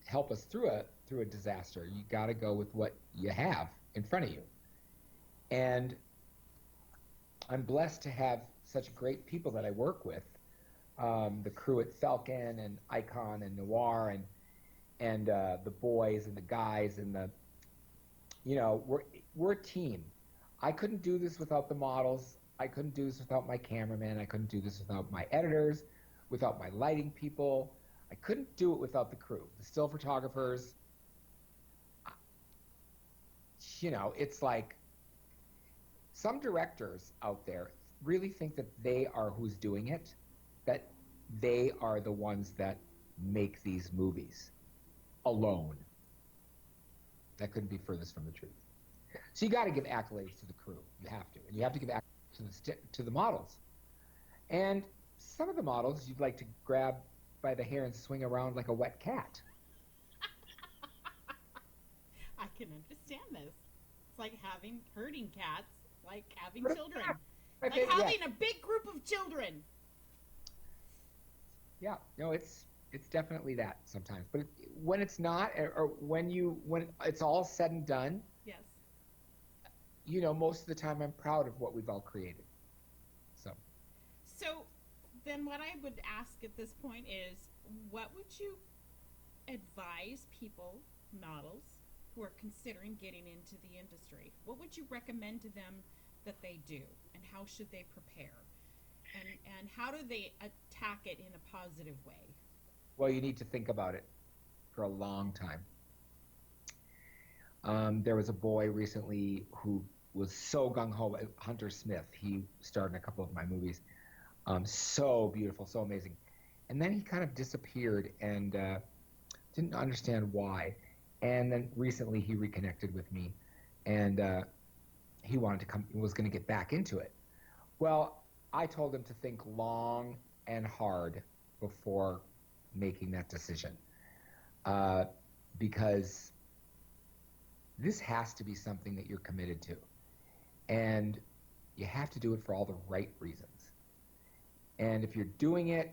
Speaker 2: help us through a disaster. You got to go with what you have in front of you, and I'm blessed to have such great people that I work with. The crew at Falcon and Icon and Noir and the boys and the guys and the we're a team. I couldn't do this without the models. I couldn't do this without my cameraman. I couldn't do this without my editors, without my lighting people. I couldn't do it without the crew, the still photographers. It's like some directors out there really think that they are who's doing it, that they are the ones that make these movies alone. That couldn't be furthest from the truth. So you got to give accolades to the crew. You have to, and you have to give accolades to the models. And some of the models you'd like to grab by the hair and swing around like a wet cat.
Speaker 1: I can understand this. It's like having herding cats, like having
Speaker 2: But
Speaker 1: children, like
Speaker 2: okay, yeah,
Speaker 1: having a big group of children.
Speaker 2: yeah, no, it's definitely that sometimes. But when it's not, or when it's all said and done,
Speaker 1: Yes.
Speaker 2: most of the time I'm proud of what we've all created. So
Speaker 1: So then, what I would ask at this point is, what would you advise people, models, who are considering getting into the industry? What would you recommend to them that they do, and how should they prepare, and how do they attack it in a positive way?
Speaker 2: well, you need to think about it for a long time. There was a boy recently who was so gung ho. Hunter Smith. He starred in a couple of my movies. So beautiful, so amazing. And then he kind of disappeared, and didn't understand why. And then recently he reconnected with me, and he wanted to come, was going to get back into it. Well, I told him to think long and hard before making that decision, uh, because this has to be something that you're committed to, and you have to do it for all the right reasons. And if you're doing it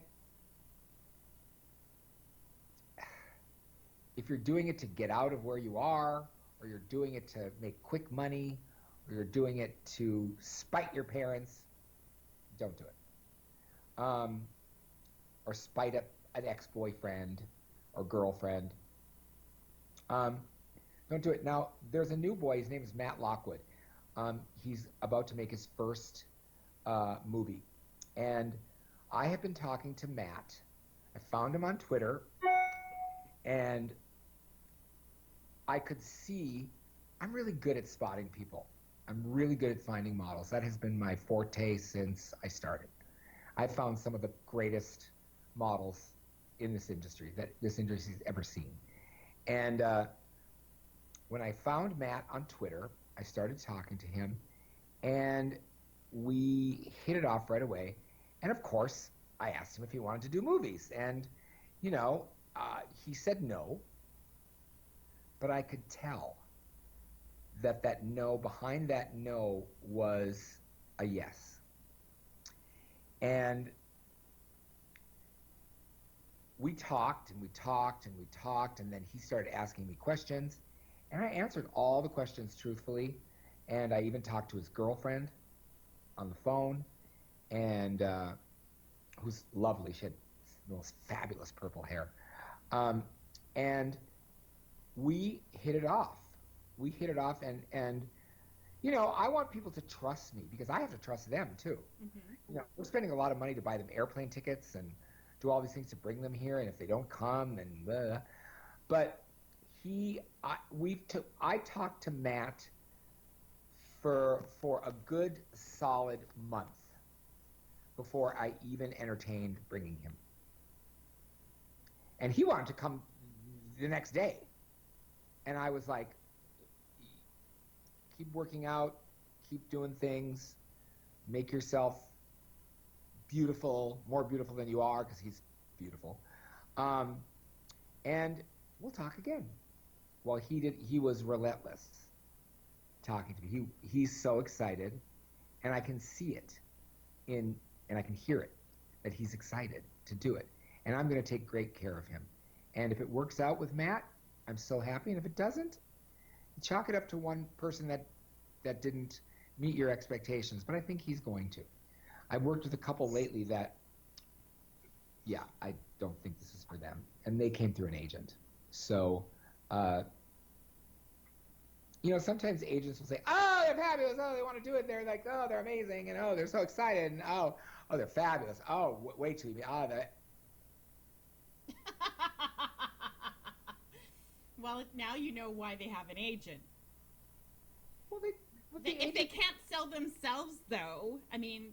Speaker 2: to get out of where you are, or you're doing it to make quick money, or you're doing it to spite your parents, don't do it. Um, or spite an ex-boyfriend or girlfriend. Um, don't do it. Now, there's a new boy. His name is Matt Lockwood. He's about to make his first movie. And I have been talking to Matt. I found him on Twitter, and I could see I'm really good at spotting people. I'm really good at finding models. That has been my forte since I started. I found some of the greatest models in this industry that this industry's ever seen. And when I found Matt on Twitter, I started talking to him, and we hit it off right away. And of course, I asked him if he wanted to do movies, and you know, he said no. But I could tell that no, behind that no was a yes. And we talked and we talked and we talked, and then he started asking me questions, and I answered all the questions truthfully. And I even talked to his girlfriend on the phone, and who's lovely. She had the most fabulous purple hair. And we hit it off. We hit it off, and you know, I want people to trust me because I have to trust them too.
Speaker 1: Mm-hmm.
Speaker 2: You know, we're spending a lot of money to buy them airplane tickets and do all these things to bring them here, and if they don't come, then blah. But I talked to Matt for a good solid month before I even entertained bringing him, and he wanted to come the next day, and I was like, keep working out, keep doing things, make yourself beautiful, more beautiful than you are, because he's beautiful. And we'll talk again. Well, he was relentless talking to me. He's so excited, and I can see it and I can hear it, that he's excited to do it. And I'm going to take great care of him. And if it works out with Matt, I'm so happy. And if it doesn't, chalk it up to one person that didn't meet your expectations. But I think he's going to. I've worked with a couple lately that, yeah, I don't think this is for them. And they came through an agent. So, you know, sometimes agents will say, oh, they're fabulous. Oh, they want to do it. They're like, oh, they're amazing. And oh, they're so excited. And oh, they're fabulous. Oh, wait till you meet. Oh, that.
Speaker 1: Well, now you know why they have an agent.
Speaker 2: Well,
Speaker 1: If they can't sell themselves, though, I mean.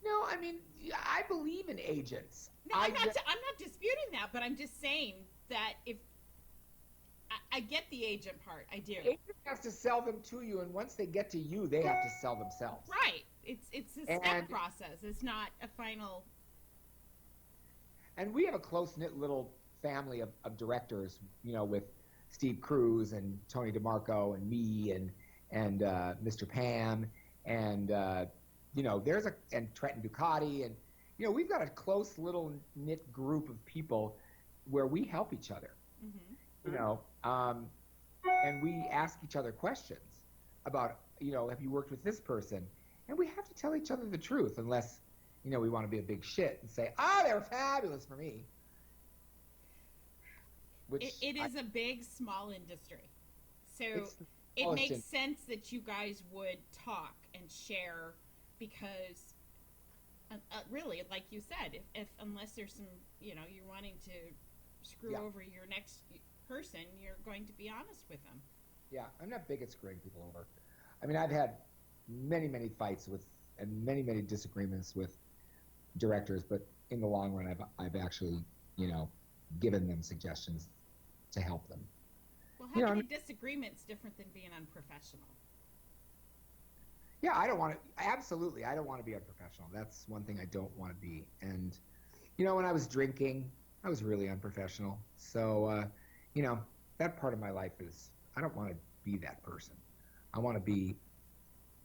Speaker 2: No, I mean, I believe in agents.
Speaker 1: No, I'm not disputing that, but I'm just saying that if I get the agent part, I do.
Speaker 2: Agent has to sell them to you, and once they get to you, they have to sell themselves.
Speaker 1: Right. It's a step process. It's not a final.
Speaker 2: And we have a close-knit little family of directors, you know, with Steve Cruz and Tony DeMarco and me and Mr. Pam and you know, and Trenton Ducati, and you know, we've got a close little knit group of people where we help each other. Mm-hmm. You know, and we ask each other questions about, you know, have you worked with this person? And we have to tell each other the truth, unless, you know, we want to be a big shit and say, oh, they were fabulous for me.
Speaker 1: Which it is a big, small industry. So it makes sense that you guys would talk and share, because really, like you said, if unless there's some, you know, you're wanting to screw over your next person, you're going to be honest with them.
Speaker 2: Yeah, I'm not big at screwing people over. I mean, I've had many fights with and many disagreements with directors, but in the long run, I've actually, you know, given them suggestions to help them.
Speaker 1: Well,
Speaker 2: you know,
Speaker 1: having a disagreement's different than being unprofessional.
Speaker 2: yeah, I don't want to. Absolutely, I don't want to be unprofessional. That's one thing I don't want to be. And you know, when I was drinking, I was really unprofessional. So, you know, that part of my life is I don't want to be that person. I want to be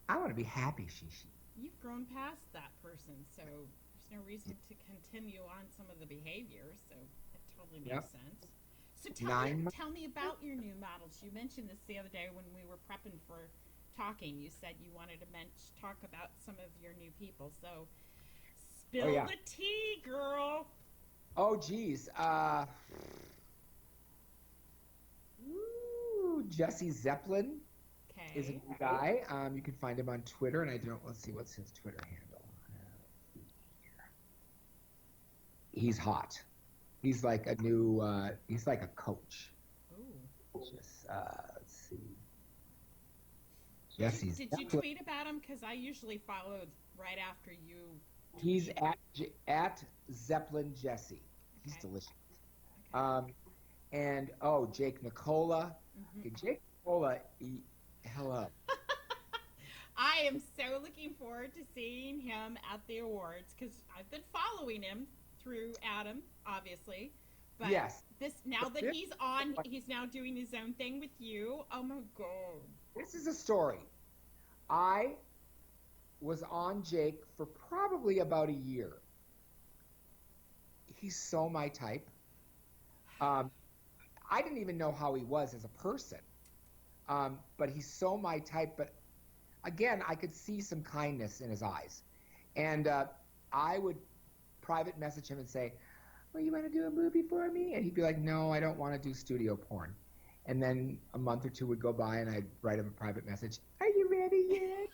Speaker 2: I want to be happy, Shishi.
Speaker 1: You've grown past that person, so there's no reason to continue on some of the behaviors. So it totally makes
Speaker 2: Yep.
Speaker 1: sense. So tell me,
Speaker 2: 9 months.
Speaker 1: tell me about your new models. You mentioned this the other day when we were prepping for talking. You said you wanted to talk about some of your new people. So
Speaker 2: Oh
Speaker 1: spill
Speaker 2: yeah.
Speaker 1: the tea, girl.
Speaker 2: Oh geez. Jesse Zeppelin is a
Speaker 1: Okay.
Speaker 2: new guy. You can find him on Twitter, and I don't. Let's see, what's his Twitter handle? He's hot. He's like a new. He's like a coach.
Speaker 1: Ooh.
Speaker 2: Just let's see.
Speaker 1: Did you
Speaker 2: Jesse
Speaker 1: did you
Speaker 2: Zeppelin.
Speaker 1: tweet about him? Because I usually followed right after you
Speaker 2: He's
Speaker 1: tweet.
Speaker 2: at Zeppelin Jesse. He's
Speaker 1: Okay.
Speaker 2: delicious.
Speaker 1: Okay.
Speaker 2: And oh, Jake Nicola. Okay,
Speaker 1: Hmm.
Speaker 2: Jake Nicola. Hello.
Speaker 1: I am so looking forward to seeing him at the awards because I've been following him through Adam, obviously. But
Speaker 2: Yes.
Speaker 1: this now
Speaker 2: But
Speaker 1: that he's on, he's now doing his own thing with you. Oh my god!
Speaker 2: this is a story. I was on Jake for probably about a year. He's so my type. Um, I didn't even know how he was as a person, but he's so my type. But again, I could see some kindness in his eyes, and I would private message him and say, "Well, you want to do a movie for me?" And he'd be like, "No, I don't want to do studio porn." And then a month or two would go by, and I'd write him a private message. Are you ready yet?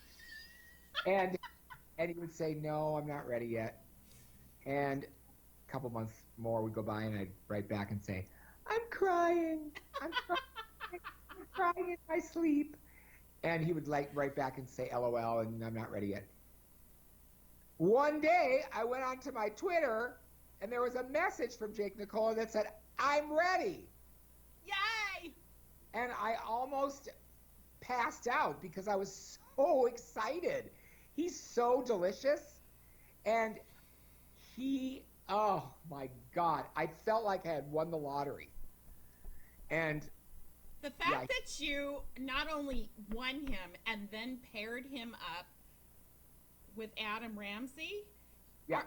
Speaker 2: And he would say, "No, I'm not ready yet." And a couple months more would go by, and I'd write back and say, "I'm crying. I'm crying. I'm crying in my sleep." And he would like write back and say, "LOL," and I'm not ready yet. One day, I went onto my Twitter, and there was a message from Jake Nicola that said, "I'm ready."
Speaker 1: Yay!
Speaker 2: And I almost passed out because I was so excited. He's so delicious. And oh my God, I felt like I had won the lottery. And
Speaker 1: The
Speaker 2: yeah,
Speaker 1: fact that you not only won him and then paired him up with Adam Ramsey,
Speaker 2: yeah,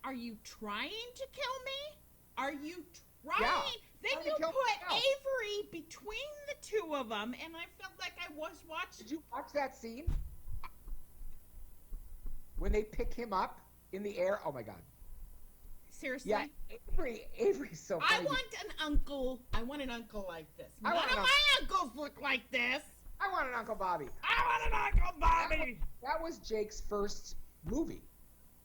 Speaker 1: are you trying to kill me? Are you
Speaker 2: yeah.
Speaker 1: trying? Then
Speaker 2: Trying to
Speaker 1: you
Speaker 2: kill
Speaker 1: put
Speaker 2: myself.
Speaker 1: Avery between the two of them, and I felt like I was watching.
Speaker 2: Did you watch that scene when they pick him up in the air? Oh my God.
Speaker 1: Seriously?
Speaker 2: Yeah, Avery's so
Speaker 1: I
Speaker 2: funny.
Speaker 1: want an uncle. I want an uncle like this.
Speaker 2: I
Speaker 1: None
Speaker 2: want
Speaker 1: of
Speaker 2: an
Speaker 1: my uncles look like this.
Speaker 2: I want an Uncle Bobby.
Speaker 1: I want an Uncle Bobby.
Speaker 2: That was Jake's first movie,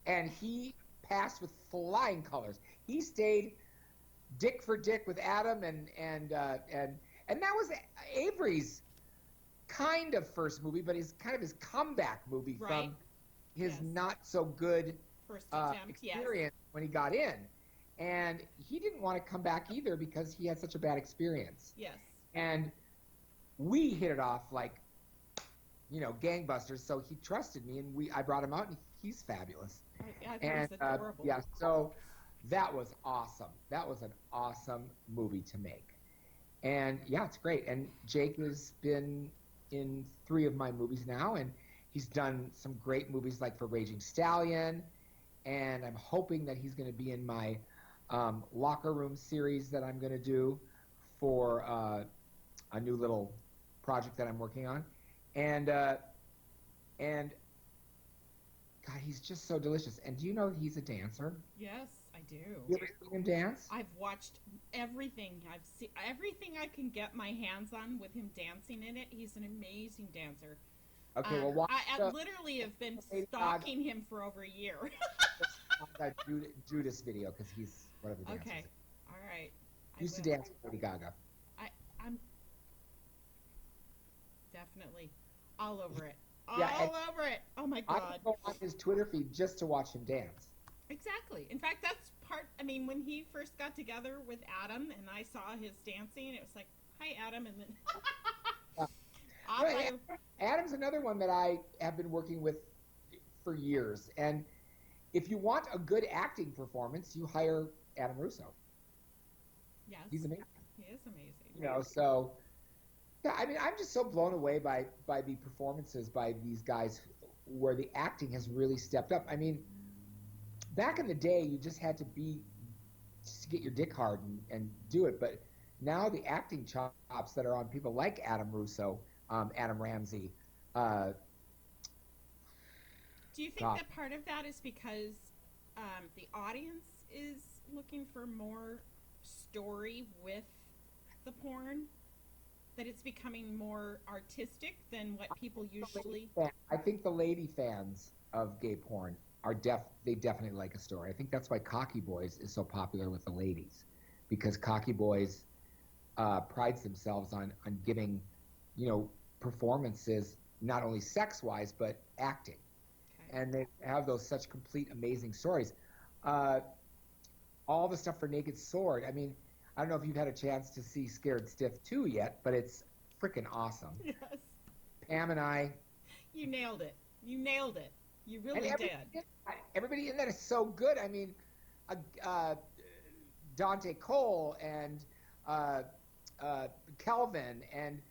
Speaker 2: and he passed with flying colors. He stayed dick for dick with Adam, and that was Avery's kind of first movie, but his kind of his comeback movie
Speaker 1: Right.
Speaker 2: from his
Speaker 1: Yes.
Speaker 2: not so good
Speaker 1: First attempt, yes.
Speaker 2: experience when he got in, and he didn't want to come back either because he had such a bad experience.
Speaker 1: Yes.
Speaker 2: And we hit it off like, you know, gangbusters. So he trusted me, and I brought him out, and he's fabulous.
Speaker 1: I thought
Speaker 2: And
Speaker 1: it was adorable.
Speaker 2: yeah, so that was awesome. That was an awesome movie to make. And yeah, it's great. And Jake has been in 3 of my movies now, and he's done some great movies like for Raging Stallion. And I'm hoping that he's going to be in my Locker Room series that I'm going to do for a new little project that I'm working on. And God, he's just so delicious. And do you know he's a dancer?
Speaker 1: Yes, I do.
Speaker 2: You ever seen him dance?
Speaker 1: I've watched everything. I've seen everything I can get my hands on with him dancing in it. He's an amazing dancer.
Speaker 2: Okay, well, watch
Speaker 1: I literally have been
Speaker 2: Lady
Speaker 1: stalking him for over a year.
Speaker 2: that Judas video because he's one of the dancers.
Speaker 1: Okay, all right.
Speaker 2: He used to
Speaker 1: will.
Speaker 2: dance with Lady Gaga.
Speaker 1: I'm definitely all over it.
Speaker 2: Yeah,
Speaker 1: All over it. Oh my
Speaker 2: I
Speaker 1: god.
Speaker 2: could go on his Twitter feed just to watch him dance.
Speaker 1: Exactly. In fact, that's part. I mean, when he first got together with Adam and I saw his dancing, it was like, Hi, Adam, and then
Speaker 2: Uh,
Speaker 1: off
Speaker 2: well,
Speaker 1: I.
Speaker 2: Adam's another one that I have been working with for years. And if you want a good acting performance, you hire Adam Russo.
Speaker 1: Yes,
Speaker 2: He's amazing.
Speaker 1: he is amazing.
Speaker 2: So yeah, I mean, I'm just so blown away by the performances by these guys where the acting has really stepped up. I mean, back in the day, you just had to be just to get your dick hard and do it. But now the acting chops that are on people like Adam Russo, Adam Ramsey, uh,
Speaker 1: Do you think
Speaker 2: God,
Speaker 1: that part of that is because the audience is looking for more story with the porn? That it's becoming more artistic than what people usually.
Speaker 2: I think the lady fans of gay porn are they definitely like a story. I think that's why Cocky Boys is so popular with the ladies, because Cocky Boys prides themselves on giving, you know, performances not only sex wise but acting,
Speaker 1: Okay.
Speaker 2: and they have those such complete amazing stories. Uh, all the stuff for Naked Sword. I mean, I don't know if you've had a chance to see Scared Stiff 2 yet, but it's freaking awesome.
Speaker 1: Yes.
Speaker 2: Pam and I,
Speaker 1: You nailed it. You nailed it. You
Speaker 2: and
Speaker 1: really did.
Speaker 2: everybody in that is so good. I mean, uh, uh, Dante Cole and uh, Kelvin and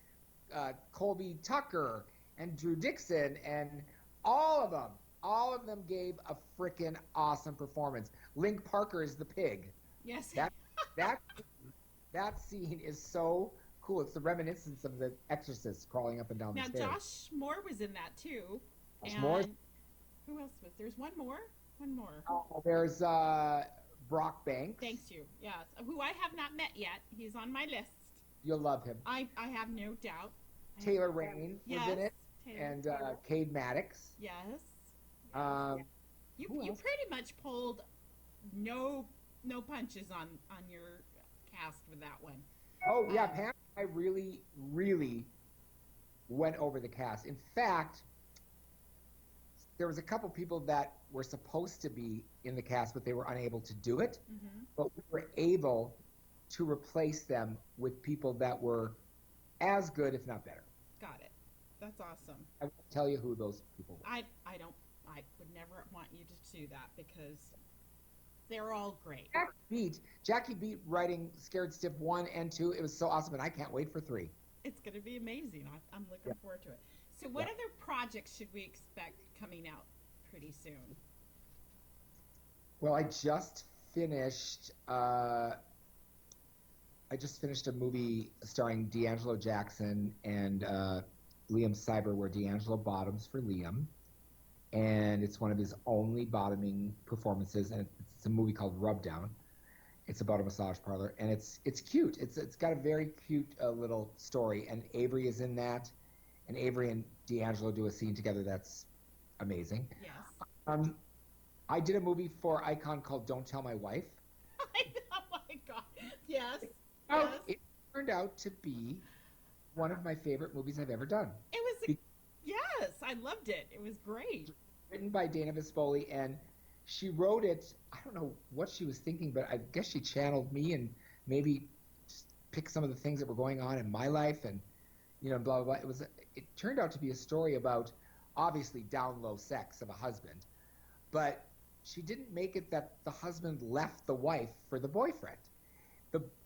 Speaker 2: Colby Tucker and Drew Dixon and all of them. All of them gave a freaking awesome performance. Link Parker is the pig.
Speaker 1: Yes.
Speaker 2: That that that scene is so cool. It's the reminiscence of the Exorcist crawling up and down the
Speaker 1: Now
Speaker 2: stairs.
Speaker 1: Josh Moore was in that too.
Speaker 2: Josh
Speaker 1: And
Speaker 2: Moore.
Speaker 1: who else was there's one more? One more.
Speaker 2: There's Brock Banks.
Speaker 1: Thanks you. Yes. Who I have not met yet. He's on my list.
Speaker 2: You'll love him.
Speaker 1: I have no doubt.
Speaker 2: Taylor Rain was
Speaker 1: Yes.
Speaker 2: in it,
Speaker 1: Taylor.
Speaker 2: and Cade Maddox.
Speaker 1: Yes.
Speaker 2: Um,
Speaker 1: You
Speaker 2: who
Speaker 1: you
Speaker 2: else?
Speaker 1: pretty much pulled no punches on your cast with that one.
Speaker 2: Oh yeah,
Speaker 1: Um,
Speaker 2: Pam. I really went over the cast. In fact, there was a couple people that were supposed to be in the cast, but they were unable to do it.
Speaker 1: Mm-hmm.
Speaker 2: But we were able to replace them with people that were as good, if not better.
Speaker 1: Got it. That's awesome.
Speaker 2: I won't tell you who those people were.
Speaker 1: I don't I would never want you to do that because they're all great.
Speaker 2: Jackie beat writing Scared Stiff 1 and 2. It was so awesome, and I can't wait for 3.
Speaker 1: It's going to be amazing. I'm looking
Speaker 2: Yeah.
Speaker 1: forward to it. So, what
Speaker 2: Yeah.
Speaker 1: other projects should we expect coming out pretty soon?
Speaker 2: Well, I just finished. I just finished a movie starring D'Angelo Jackson and Liam Cyber, where D'Angelo bottoms for Liam, and it's one of his only bottoming performances. And it's a movie called Rub Down. It's about a massage parlor, and it's cute. It's got a very cute little story, and Avery is in that, and Avery and D'Angelo do a scene together that's amazing.
Speaker 1: Yes.
Speaker 2: I did a movie for Icon called Don't Tell My Wife.
Speaker 1: Oh my God. Yes.
Speaker 2: Oh,
Speaker 1: Yes.
Speaker 2: it turned out to be one of my favorite movies I've ever done.
Speaker 1: It was.
Speaker 2: Be-
Speaker 1: Yes, I loved it. It was great.
Speaker 2: Written by Dana Vespoli, and she wrote it. I don't know what she was thinking, but I guess she channeled me and maybe just picked some of the things that were going on in my life, and blah blah blah. It turned out to be a story about obviously down low sex of a husband, but she didn't make it that the husband left the wife for the boyfriend.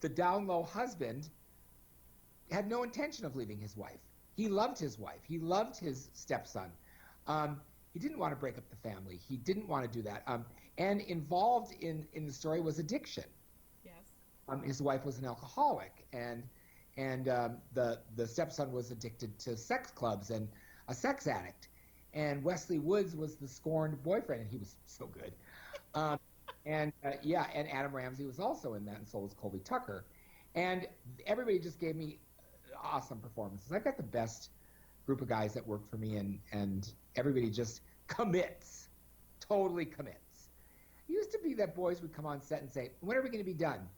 Speaker 2: The down low husband had no intention of leaving his wife. He loved his wife. He loved his stepson. He didn't want to break up the family. He didn't want to do that. And involved in the story was addiction.
Speaker 1: Yes.
Speaker 2: His wife was an alcoholic, and the stepson was addicted to sex clubs and a sex addict. And Wesley Woods was the scorned boyfriend, and he was so good. And Adam Ramsey was also in that, and so was Colby Tucker. And everybody just gave me awesome performances. I've got the best group of guys that work for me, and everybody just commits, totally commits. It used to be that boys would come on set and say, "When are we going to be done?"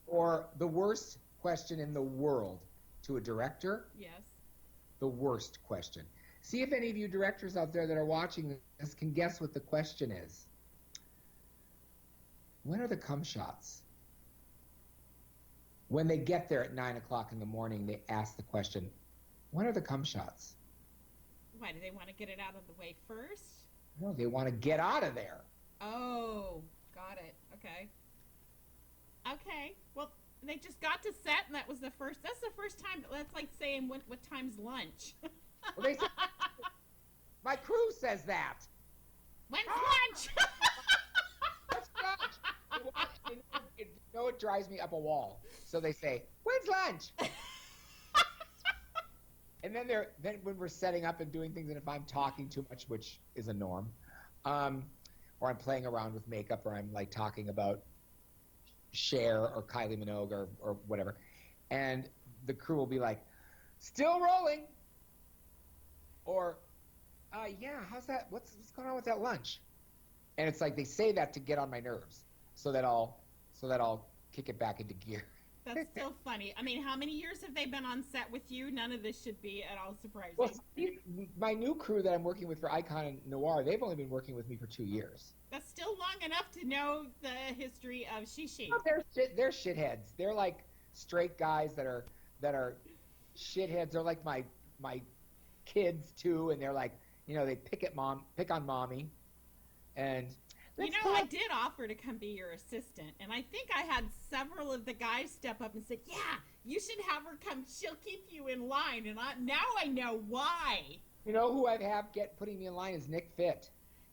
Speaker 2: Or the worst question in the world to a director,
Speaker 1: Yes.
Speaker 2: the worst question. See if any of you directors out there that are watching this can guess what the question is. When are the cum shots? When they get there at 9 o'clock in the morning, they ask the question, when are the cum shots?
Speaker 1: Why do they want to get it out of the way first?
Speaker 2: No, they want to get out of there.
Speaker 1: Oh, got it. Okay. Okay. Well, they just got to set, and that was the first. That's the first time. That's like saying what time's lunch.
Speaker 2: Well, they say, my crew says that.
Speaker 1: When's lunch?
Speaker 2: What's lunch? It drives me up a wall. So they say, when's lunch? And then when we're setting up and doing things, and if I'm talking too much, which is a norm, or I'm playing around with makeup, or I'm like talking about Cher or Kylie Minogue or whatever, and the crew will be like, still rolling, or yeah, how's that? What's going on with that lunch? And it's like they say that to get on my nerves, so that I'll kick it back into gear.
Speaker 1: That's so funny. I mean, how many years have they been on set with you? None of this should be at all surprising.
Speaker 2: Well, my new crew that I'm working with for Icon and Noir, they've only been working with me for 2 years.
Speaker 1: That's still long enough to know the history of Shishi.
Speaker 2: Oh, they're shitheads. They're like straight guys that are shitheads. They're like my kids too, and they're like, they pick on mommy, and
Speaker 1: I did offer to come be your assistant, and I think I had several of the guys step up and say, yeah, you should have her come. She'll keep you in line, and now I know why.
Speaker 2: You know who I'd have putting me in line is Nick Fit.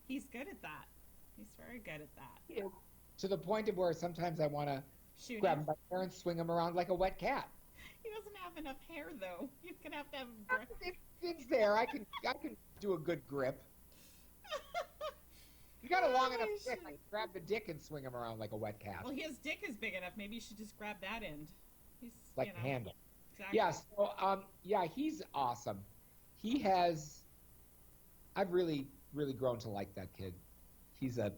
Speaker 1: He's good at that. He's very good at that.
Speaker 2: Yeah. To the point of where sometimes I want to grab him by the hair and swing him around like a wet cat.
Speaker 1: He doesn't have enough hair, though. You're gonna have to have.
Speaker 2: If it's there, I can do a good grip. You got a long enough dick. I can grab the dick and swing him around like a wet cat.
Speaker 1: Well, his dick is big enough. Maybe you should just grab that end. He's
Speaker 2: like a handle.
Speaker 1: Exactly.
Speaker 2: Yeah. So he's awesome. I've really grown to like that kid. He's a.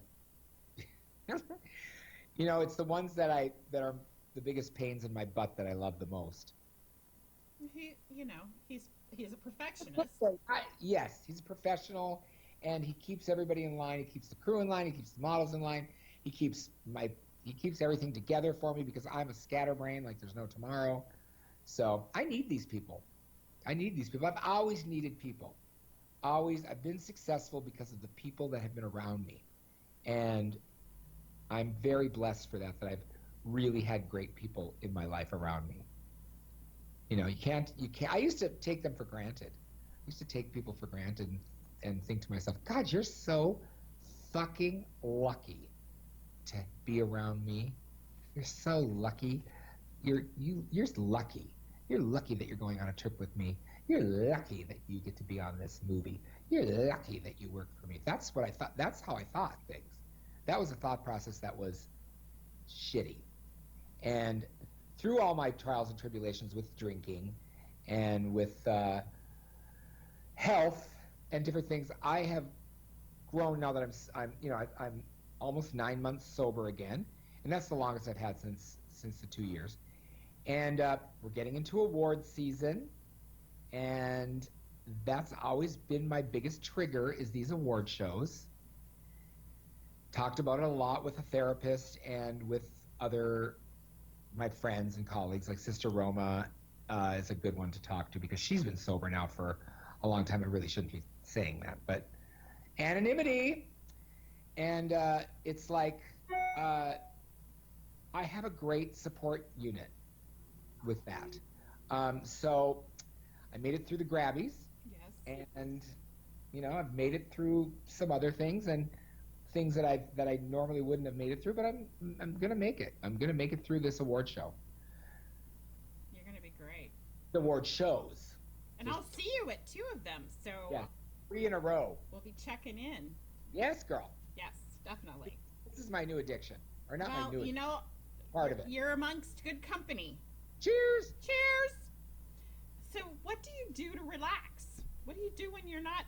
Speaker 2: It's the ones that are the biggest pains in my butt that I love the most.
Speaker 1: He's a perfectionist.
Speaker 2: Yes, he's a professional, and he keeps everybody in line. He keeps the crew in line. He keeps the models in line. He keeps everything together for me because I'm a scatterbrain like there's no tomorrow. So I need these people. I've always needed people. I've been successful because of the people that have been around me, and I'm very blessed for that I've really had great people in my life around me. You can't. I used to take them for granted. I used to take people for granted and think to myself, God, you're so fucking lucky to be around me. You're so lucky. You're lucky. You're lucky that you're going on a trip with me. You're lucky that you get to be on this movie. You're lucky that you work for me. That's what I thought. That's how I thought things. That was a thought process that was shitty. And through all my trials and tribulations with drinking and with health and different things, I have grown now that I'm almost 9 months sober again, and that's the longest I've had since the 2 years. And we're getting into award season, and that's always been my biggest trigger is these award shows. Talked about it a lot with a therapist and with my friends and colleagues, like Sister Roma is a good one to talk to because she's been sober now for a long time. I really shouldn't be saying that, but anonymity. And it's like I have a great support unit with that. So I made it through the Grabbies. Yes. And I've made it through some other things and things that I normally wouldn't have made it through, but I'm gonna make it. I'm gonna make it through this award show.
Speaker 1: You're gonna be great.
Speaker 2: The award shows.
Speaker 1: And I'll see you at 2 of them. So
Speaker 2: yeah, 3 in a row.
Speaker 1: We'll be checking in.
Speaker 2: Yes, girl.
Speaker 1: Yes, definitely.
Speaker 2: This is my new addiction, or not my new.
Speaker 1: Part of it. You're amongst good company.
Speaker 2: Cheers.
Speaker 1: Cheers. So, what do you do to relax? What do you do when you're not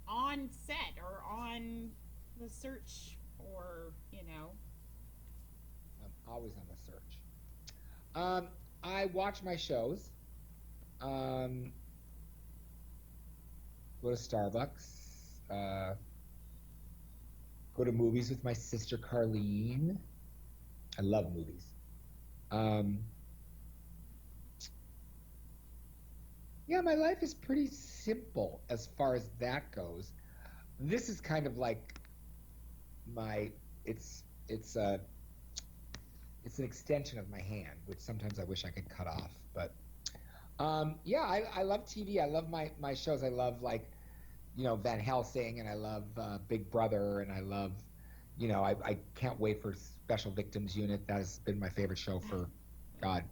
Speaker 1: on set or on the search or,
Speaker 2: I'm always on the search. I watch my shows. Go to Starbucks. Go to movies with my sister Carlene. I love movies. Yeah, my life is pretty simple as far as that goes. This is kind of like my it's it's an extension of my hand, which sometimes I wish I could cut off. But yeah, I love TV. I love my shows. I love like Van Helsing, and I love Big Brother, and I love I can't wait for Special Victims Unit. That has been my favorite show for God,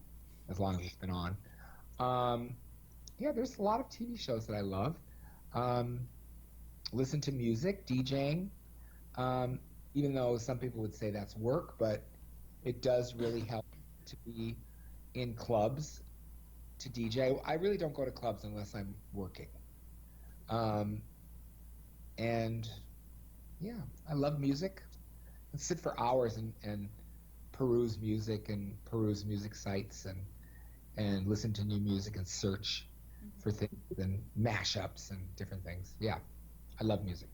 Speaker 2: as long as it's been on. Um, yeah, there's a lot of TV shows that I love. Um, Listen to music, DJing. Um, Even though some people would say that's work, but it does really help to be in clubs to DJ. I really don't go to clubs unless I'm working. Um, and yeah, I love music. I sit for hours and peruse music sites and listen to new music and search for
Speaker 1: Mhm.
Speaker 2: things and mashups and different things. Yeah, I love music.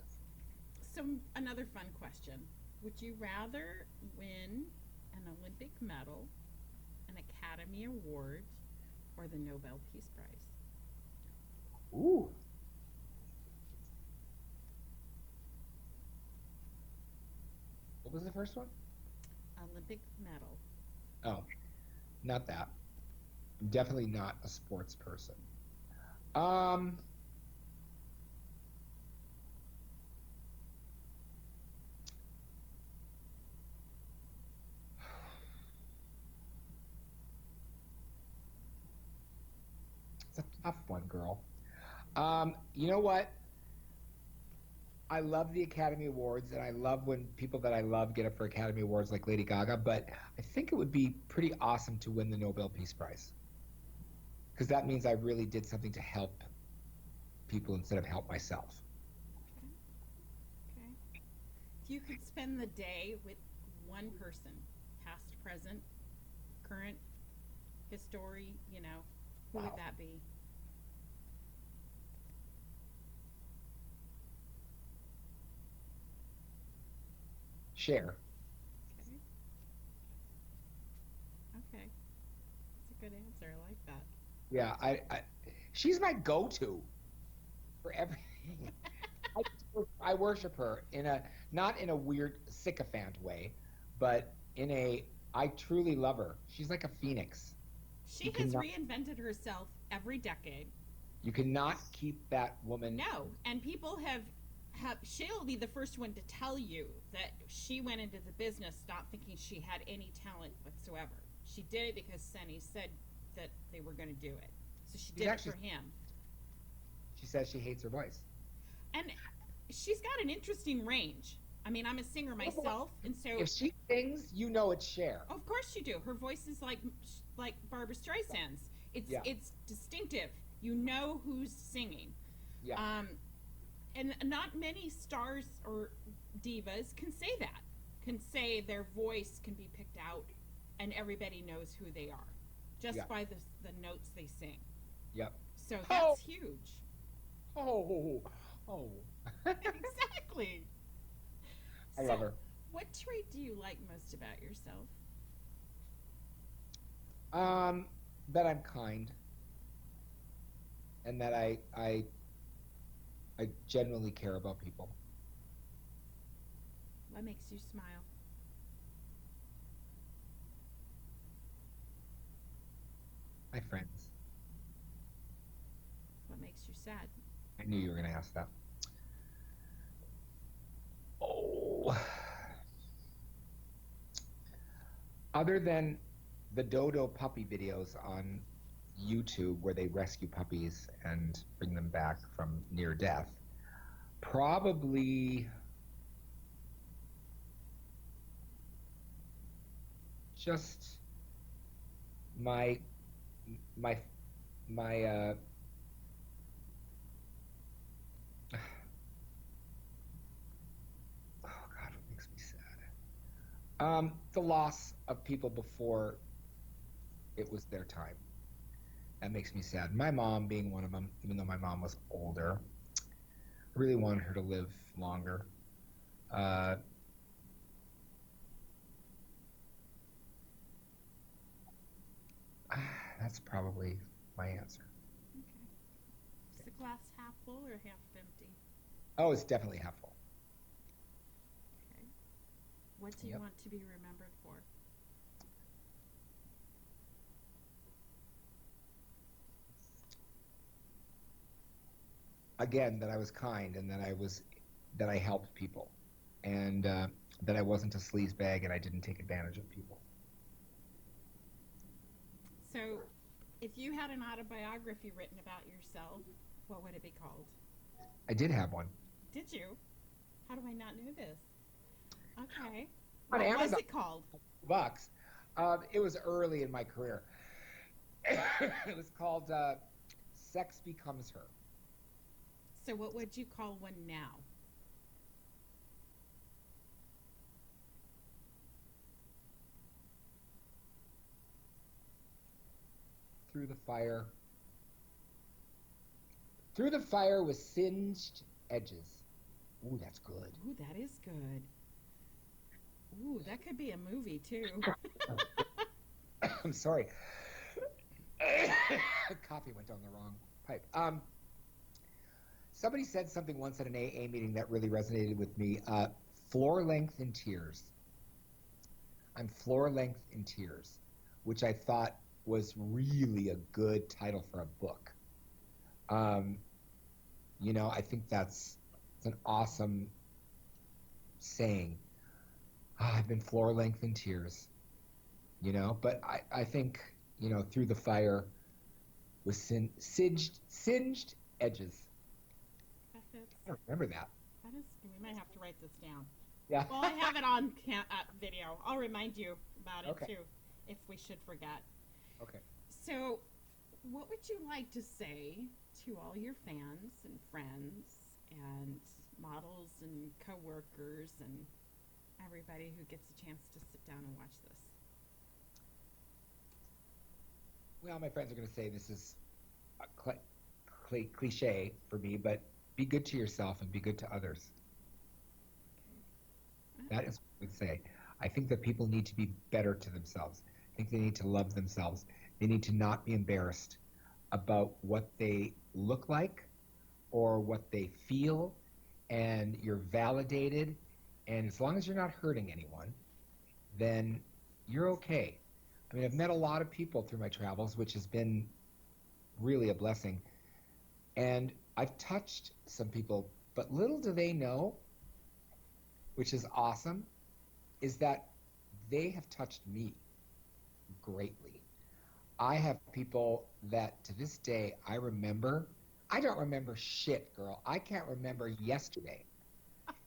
Speaker 1: So, another fun question. Would you rather win an Olympic medal, an Academy Award, or the Nobel Peace Prize?
Speaker 2: Ooh, what was the first one?
Speaker 1: Olympic medal.
Speaker 2: Oh, not that. I'm definitely not a sports person. Um, it's a tough one, girl. You know what? I love the Academy Awards, and I love when people that I love get up for Academy Awards like Lady Gaga, but I think it would be pretty awesome to win the Nobel Peace Prize because that means I really did something to help people instead of help myself.
Speaker 1: Okay. Okay. If you could spend the day with one person, past, present, current, history, who would
Speaker 2: Wow.
Speaker 1: that be?
Speaker 2: Share.
Speaker 1: Okay. Okay. That's a good answer. I like that.
Speaker 2: Yeah, she's my go-to for everything. I worship her in a not in a weird sycophant way, but in a I truly love her. She's like a phoenix. You
Speaker 1: She has
Speaker 2: cannot
Speaker 1: reinvented herself every decade.
Speaker 2: you cannot keep that woman.
Speaker 1: No, and people have she'll be the first one to tell you that she went into the business not thinking she had any talent whatsoever. She did it because Senny said that they were going to do it. So she
Speaker 2: She's
Speaker 1: did it
Speaker 2: actually
Speaker 1: for him.
Speaker 2: she says she hates her voice.
Speaker 1: And she's got an interesting range. I mean, I'm a singer myself, and so
Speaker 2: If she sings, you know it's Cher.
Speaker 1: of course you do. Her voice is like Barbara Streisand's.
Speaker 2: Yeah,
Speaker 1: It's distinctive. You know who's singing.
Speaker 2: yeah,
Speaker 1: Um, and not many stars or divas can say that. Can say their voice can be picked out, and everybody knows who they are,
Speaker 2: yeah,
Speaker 1: just by the notes they sing.
Speaker 2: yep.
Speaker 1: So
Speaker 2: Oh,
Speaker 1: that's huge.
Speaker 2: oh, oh.
Speaker 1: Exactly.
Speaker 2: I love
Speaker 1: So,
Speaker 2: her.
Speaker 1: what trait do you like most about yourself?
Speaker 2: Um, that I'm kind and that I genuinely care about people.
Speaker 1: What makes you smile?
Speaker 2: My friends.
Speaker 1: What makes you sad?
Speaker 2: I knew you were going to ask that. Oh. Other than the Dodo puppy videos on YouTube where they rescue puppies and bring them back from near death, probably just my my my oh God, what makes me sad? The loss of people before it was their time. That makes me sad. My mom being one of them, even though my mom was older, I really wanted her to live longer. Uh, that's probably my answer.
Speaker 1: Okay. glass half full or half empty?
Speaker 2: Oh, it's definitely half full.
Speaker 1: Okay. What do you
Speaker 2: Yep.
Speaker 1: want to be remembered for?
Speaker 2: Again, that I was kind and that I helped people, and that I wasn't a sleazebag and I didn't take advantage of people.
Speaker 1: So, if you had an autobiography written about yourself, what would it be called?
Speaker 2: I did have one
Speaker 1: Did you? How do I not know this? Okay.
Speaker 2: on
Speaker 1: What was
Speaker 2: Amazon.
Speaker 1: it called?
Speaker 2: Bucks. It was early in my career. It was called "Sex Becomes Her."
Speaker 1: So, what would you call one now?
Speaker 2: Through the fire. Through the fire with singed edges. Ooh, that's good.
Speaker 1: Ooh, that is good. Ooh, that could be a movie too.
Speaker 2: I'm sorry. Coffee went down the wrong pipe. Somebody said something once at an AA meeting that really resonated with me. Floor length in tears. I'm floor length in tears, which I thought was really a good title for a book. Um, I think it's an awesome saying. I've been floor length in tears, but I think, through the fire with singed edges.
Speaker 1: That fits.
Speaker 2: I don't remember that.
Speaker 1: That is. We might have to write this down.
Speaker 2: Yeah.
Speaker 1: Well, I have it on video. I'll remind you about it
Speaker 2: Okay.
Speaker 1: too, if we should forget.
Speaker 2: Okay.
Speaker 1: So, what would you like to say to all your fans and friends and models and coworkers and everybody who gets a chance to sit down and watch this?
Speaker 2: Well, my friends are going to say this is a cliche for me, but be good to yourself and be good to others. That is what I would say. I think that people need to be better to themselves. I think they need to love themselves. They need to not be embarrassed about what they look like or what they feel, and you're validated. And as long as you're not hurting anyone, then you're okay. I mean, I've met a lot of people through my travels, which has been really a blessing. And I've touched some people, but little do they know, which is awesome, is that they have touched me greatly. I have people that to this day I remember. I don't remember shit, girl. I can't remember yesterday.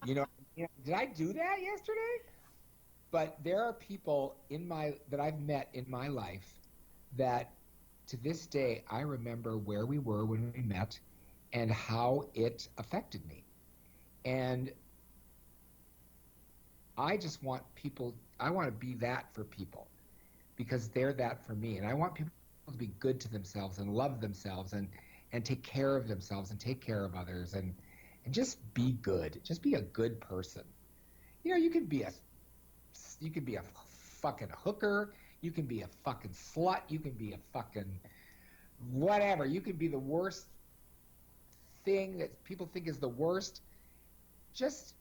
Speaker 2: Did I do that yesterday? But there are people that I've met in my life that to this day I remember where we were when we met and how it affected me. And I just want I want to be that for people because they're that for me. And I want people to be good to themselves and love themselves and take care of themselves and take care of others and just be good. Just be a good person. You can be a fucking hooker. You can be a fucking slut. You can be a fucking whatever. You can be the worst thing that people think is the worst. Just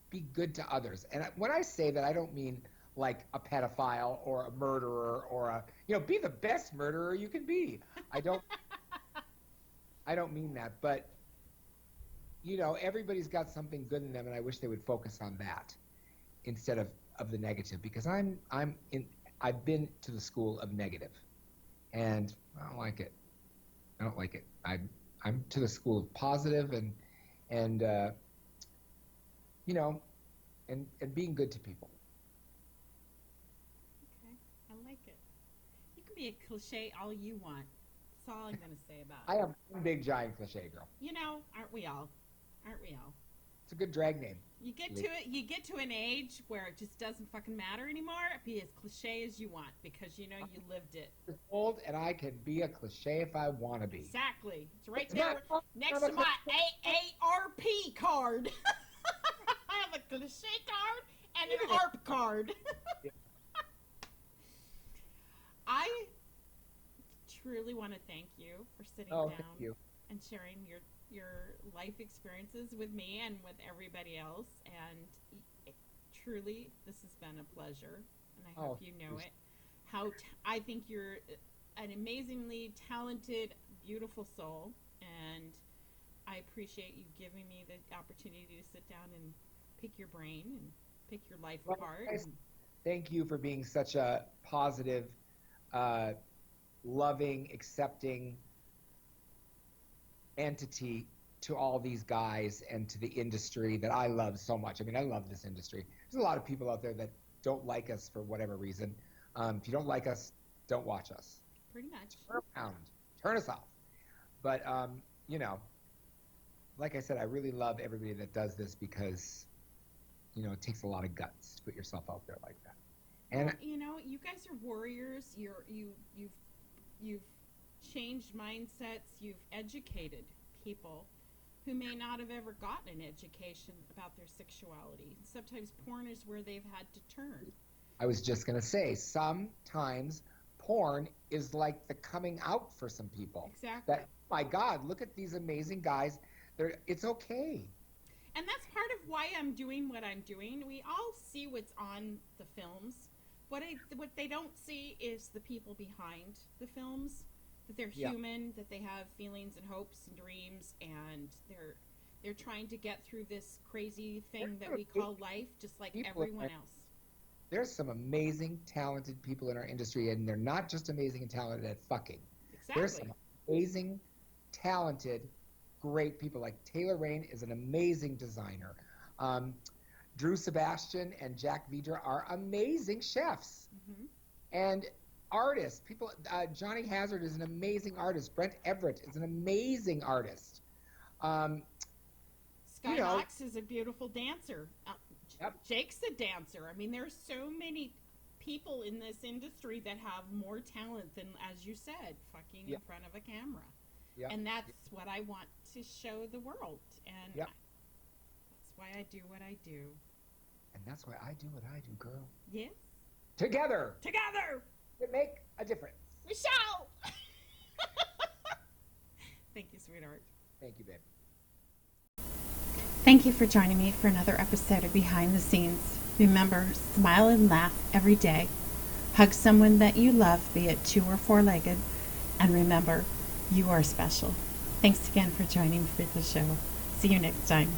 Speaker 2: be good to others. And when I say that, I don't mean like a pedophile or a murderer or be the best murderer you can be. I don't mean that, but everybody's got something good in them, and I wish they would focus on that instead of the negative, because I've been to the school of negative, and I don't like it. I don't like it. I'm to the school of positive and and being good to people.
Speaker 1: Okay, I like it. You can be a cliche all you want. That's all I'm going to say about
Speaker 2: I
Speaker 1: it.
Speaker 2: am one big giant cliche girl.
Speaker 1: Aren't we all? Aren't we all?
Speaker 2: It's a good drag name.
Speaker 1: You get to it. You get to an age where it just doesn't fucking matter anymore. Be as cliche as you want because you lived it.
Speaker 2: I'm old, and I can be a cliche if I want to be.
Speaker 1: Exactly. It's right
Speaker 2: It's
Speaker 1: there
Speaker 2: not-
Speaker 1: next to my AARP card. I have a cliche card and an ARP card. I truly want to thank you for sitting
Speaker 2: Oh,
Speaker 1: down
Speaker 2: thank you.
Speaker 1: and sharing your life experiences with me and with everybody else. And truly, this has been a pleasure, and I hope
Speaker 2: Oh,
Speaker 1: you know it. I think you're an amazingly talented, beautiful soul, and I appreciate you giving me the opportunity to sit down and pick your brain and pick your life
Speaker 2: well,
Speaker 1: apart.
Speaker 2: guys, thank you for being such a positive, uh, loving, accepting entity to all these guys and to the industry that I love so much. I mean, I love this industry. There's a lot of people out there that don't like us for whatever reason. If you don't like us, don't watch us.
Speaker 1: Pretty much.
Speaker 2: Turn around, turn us off. But you know, like I said, I really love everybody that does this because it takes a lot of guts to put yourself out there like that.
Speaker 1: Well,
Speaker 2: And
Speaker 1: you guys are warriors. You've changed mindsets. You've educated people who may not have ever gotten an education about their sexuality. Sometimes porn is where they've had to turn.
Speaker 2: I was just gonna say, sometimes porn is like the coming out for some people.
Speaker 1: Exactly.
Speaker 2: That, my God, look at these amazing guys. It's okay.
Speaker 1: And that's part of why I'm doing what I'm doing. We all see what's on the films. What they don't see is the people behind the films, that they're
Speaker 2: Yeah.
Speaker 1: human, that they have feelings and hopes and dreams, and they're trying to get through this crazy thing that we call life, just like
Speaker 2: People,
Speaker 1: everyone else.
Speaker 2: there's some amazing, talented people in our industry, and they're not just amazing and talented at fucking. There's
Speaker 1: Exactly.
Speaker 2: some amazing, talented, great people. Like Taylor Rain is an amazing designer. Um, Drew Sebastian and Jack Vidra are amazing chefs
Speaker 1: Hmm.
Speaker 2: and artists. People, Johnny Hazard is an amazing artist. Brent Everett is an amazing artist. Um,
Speaker 1: Sky
Speaker 2: you know,
Speaker 1: Knox is a beautiful dancer.
Speaker 2: Yep.
Speaker 1: Jake's a dancer. I mean, there's so many people in this industry that have more talent than, as you said, fucking in
Speaker 2: Yep.
Speaker 1: front of a camera.
Speaker 2: Yep.
Speaker 1: And that's what I want to show the world. And
Speaker 2: Yep.
Speaker 1: that's why I do what I do.
Speaker 2: And that's why I do what I do, girl.
Speaker 1: Yes.
Speaker 2: Together,
Speaker 1: Together,
Speaker 2: to make a difference.
Speaker 1: we shall. Thank you, sweetheart.
Speaker 2: Thank you, babe.
Speaker 1: Thank you for joining me for another episode of Behind the Scenes. Remember, smile and laugh every day. Hug someone that you love, be it 2 or 4-legged. And remember, you are special. Thanks again for joining me for the show. See you next time.